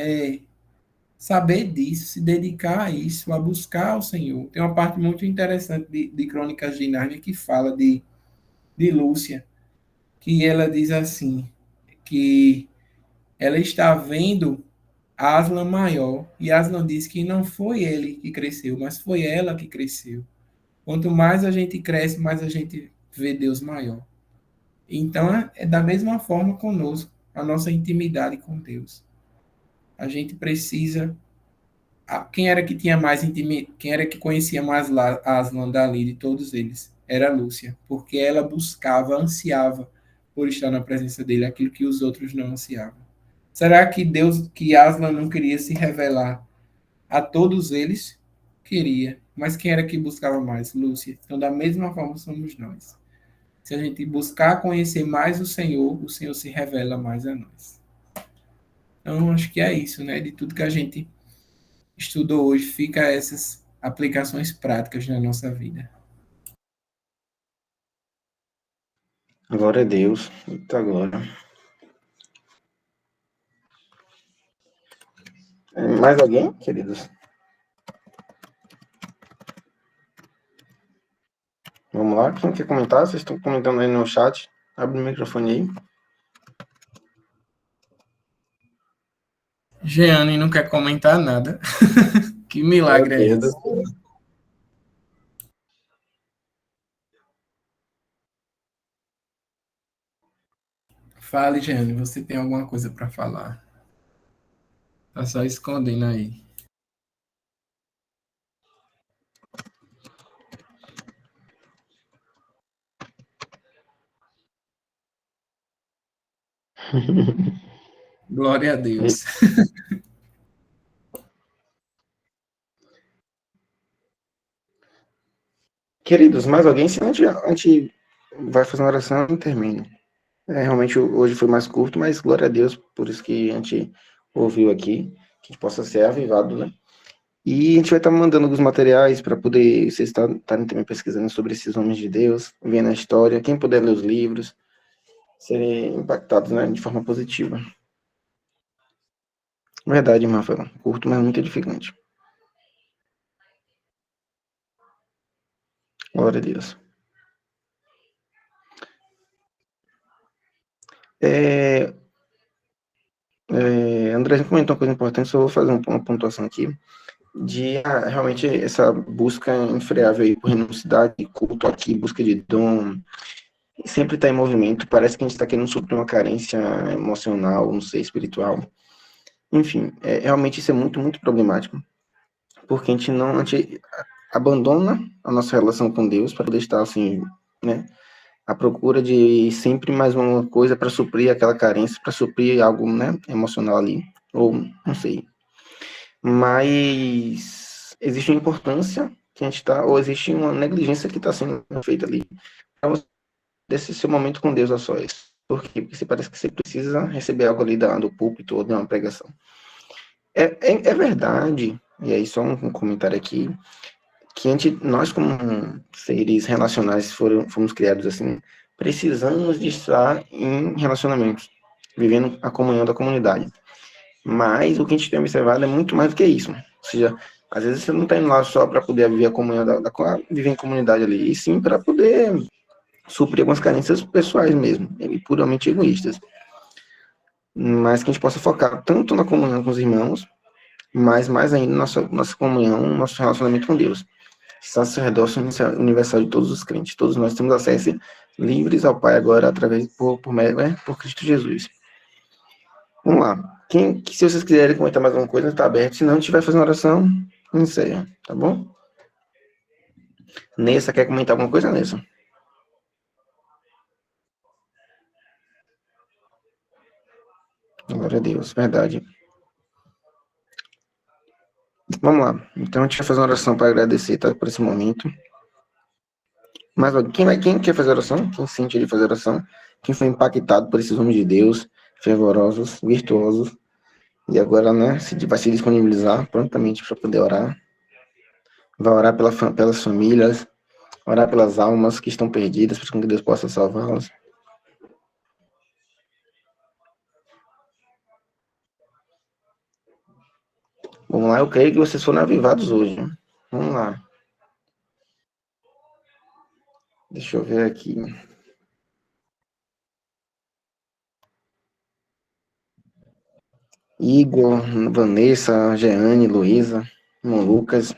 saber disso, se dedicar a isso, a buscar o Senhor. Tem uma parte muito interessante de Crônicas de Nárnia que fala de Lúcia, que ela diz assim, que ela está vendo Aslan maior, e Aslan diz que não foi ele que cresceu, mas foi ela que cresceu. Quanto mais a gente cresce, mais a gente vê Deus maior. Então, é da mesma forma conosco, a nossa intimidade com Deus. A gente precisa. Quem era que tinha mais intimidade? Quem era que conhecia mais Aslan dali de todos eles? Era a Lúcia, porque ela buscava, ansiava por estar na presença dele, aquilo que os outros não ansiavam. Será que Aslan não queria se revelar a todos eles? Queria. Mas quem era que buscava mais? Lúcia. Então, da mesma forma, somos nós. Se a gente buscar conhecer mais o Senhor se revela mais a nós. Então, acho que é isso, né? De tudo que a gente estudou hoje, fica essas aplicações práticas na nossa vida. Glória a Deus. Eita glória. Mais alguém, queridos? Vamos lá, quem quer comentar? Vocês estão comentando aí no chat. Abre o microfone aí. Jeane não quer comentar nada. Que milagre é esse? Fale, Jeane, você tem alguma coisa para falar? Tá só escondendo aí. Glória a Deus. Queridos, mais alguém? Senão a gente vai fazer uma oração e termina. Realmente hoje foi mais curto, mas glória a Deus por isso que a gente ouviu aqui, que a gente possa ser avivado, né? E a gente vai estar mandando alguns materiais para poder vocês estarem também pesquisando sobre esses homens de Deus, vendo a história, quem puder ler os livros, serem impactados, né, de forma positiva. Verdade, irmã Rafael. Curto, mas muito edificante. Glória a Deus. André, a gente comentou uma coisa importante, só vou fazer uma pontuação aqui, de realmente essa busca infreável aí por renunciar de culto aqui, busca de dom, sempre está em movimento, parece que a gente está querendo suprir uma carência emocional, não sei, espiritual. Enfim, realmente isso é muito, muito problemático, porque a gente abandona a nossa relação com Deus para poder estar assim, né, à procura de sempre mais uma coisa para suprir aquela carência, para suprir algo, né, emocional ali, ou não sei. Mas existe uma importância que a gente está, ou existe uma negligência que está sendo feita ali, para você desse seu momento com Deus a sós. Por quê? Porque você parece que você precisa receber algo ali do púlpito ou de uma pregação. É verdade, e aí só um comentário aqui, que nós como seres relacionais fomos criados assim, precisamos de estar em relacionamentos, vivendo a comunhão da comunidade. Mas o que a gente tem observado é muito mais do que isso. Ou seja, às vezes você não está indo lá só para poder viver a comunhão viver em comunidade ali, e sim para poder suprir algumas carências pessoais mesmo, e puramente egoístas. Mas que a gente possa focar tanto na comunhão com os irmãos, mas mais ainda na nossa comunhão, nosso relacionamento com Deus. Sacerdócio universal de todos os crentes. Todos nós temos acesso livres ao Pai agora, através por Cristo Jesus. Vamos lá. Se vocês quiserem comentar mais alguma coisa, está aberto. Se não, a gente vai fazer uma oração e encerra, tá bom? Nessa, quer comentar alguma coisa, Nessa? Glória a Deus, verdade. Vamos lá. Então a gente vai fazer uma oração para agradecer, tá? Por esse momento. Mas quem quer fazer oração? Quem sente de fazer oração? Quem foi impactado por esses homens de Deus, fervorosos, virtuosos, e agora, né, vai se disponibilizar prontamente para poder orar. Vai orar pelas famílias, orar pelas almas que estão perdidas, para que Deus possa salvá-las. Vamos lá, eu creio que vocês foram avivados hoje. Né? Vamos lá. Deixa eu ver aqui. Igor, Vanessa, Jeane, Luísa, irmão Lucas.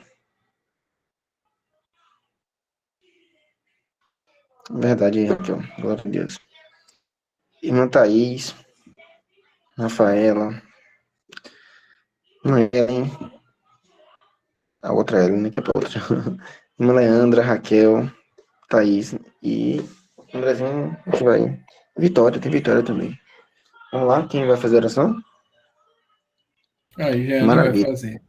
Verdade, Raquel. Glória a Deus. Irmã Thaís, Rafaela, irmã Ellen, a outra Ellen, né? Que é a outra. Irmã Leandra, Raquel, Thaís e Andrezinho, a gente vai. Vitória, tem Vitória também. Vamos lá, quem vai fazer a oração? Aí, Jeane vai Maravilha. fazer.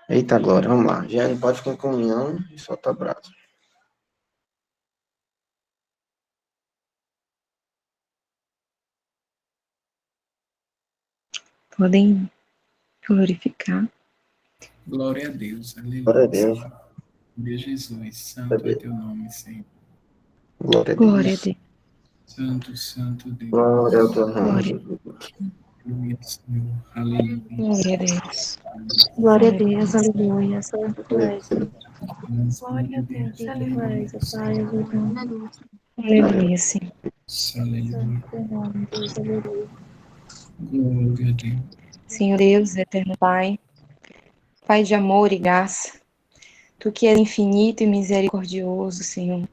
Eita, glória, vamos lá. Jeane, pode ficar em comunhão e solta abraço. Podem glorificar. Glória a Deus. Aleluia. Glória a Deus. Senhor. Glória a Jesus. Santo é teu nome, Senhor. Glória a Glória a Deus. Deus. Santo, santo Deus. Glória ao teu nome, Glória. Jesus. Aleluia, Senhor. Aleluia. Glória a Deus. Glória a Deus, aleluia. Santo tu és. Glória a Deus. Santo tu és, ó Pai, aleluia. Aleluia, Senhor. Aleluia. Santo teu nome, Deus, aleluia. Glória a Deus. Senhor Deus, eterno Pai, Pai de amor e graça, Tu que és infinito e misericordioso, Senhor.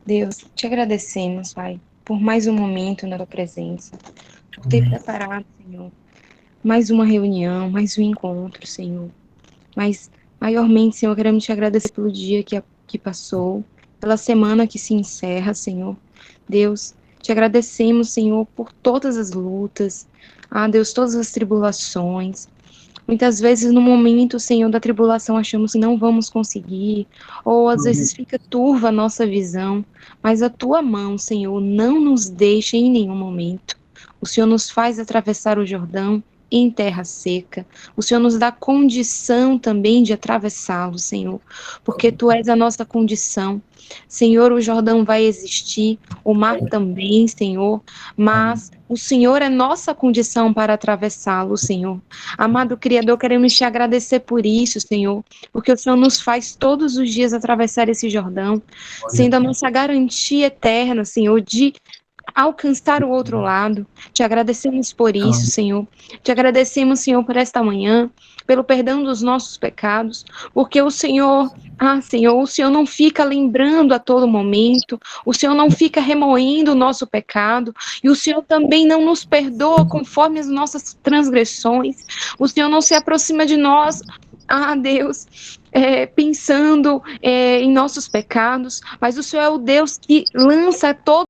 Deus, te agradecemos, Pai, por mais um momento na Tua presença, por ter preparado, Senhor, mais uma reunião, mais um encontro, Senhor. Mas, maiormente, Senhor, queremos te agradecer pelo dia que passou, pela semana que se encerra, Senhor. Deus, te agradecemos, Senhor, por todas as lutas, Deus, todas as tribulações. Muitas vezes, no momento, Senhor, da tribulação, achamos que não vamos conseguir, ou às vezes fica turva a nossa visão, mas a Tua mão, Senhor, não nos deixa em nenhum momento. O Senhor nos faz atravessar o Jordão em terra seca. O Senhor nos dá condição também de atravessá-lo, Senhor, porque Tu és a nossa condição. Senhor, o Jordão vai existir, o mar também, Senhor, mas o Senhor é nossa condição para atravessá-lo, Senhor. Amado Criador, queremos te agradecer por isso, Senhor, porque o Senhor nos faz todos os dias atravessar esse Jordão, sendo a nossa garantia eterna, Senhor, de alcançar o outro lado. Te agradecemos por isso, Senhor. Te agradecemos, Senhor, por esta manhã, pelo perdão dos nossos pecados, porque o Senhor, Senhor, o Senhor não fica lembrando a todo momento, o Senhor não fica remoendo o nosso pecado, e o Senhor também não nos perdoa conforme as nossas transgressões, o Senhor não se aproxima de nós, Deus, pensando em nossos pecados, mas o Senhor é o Deus que lança todo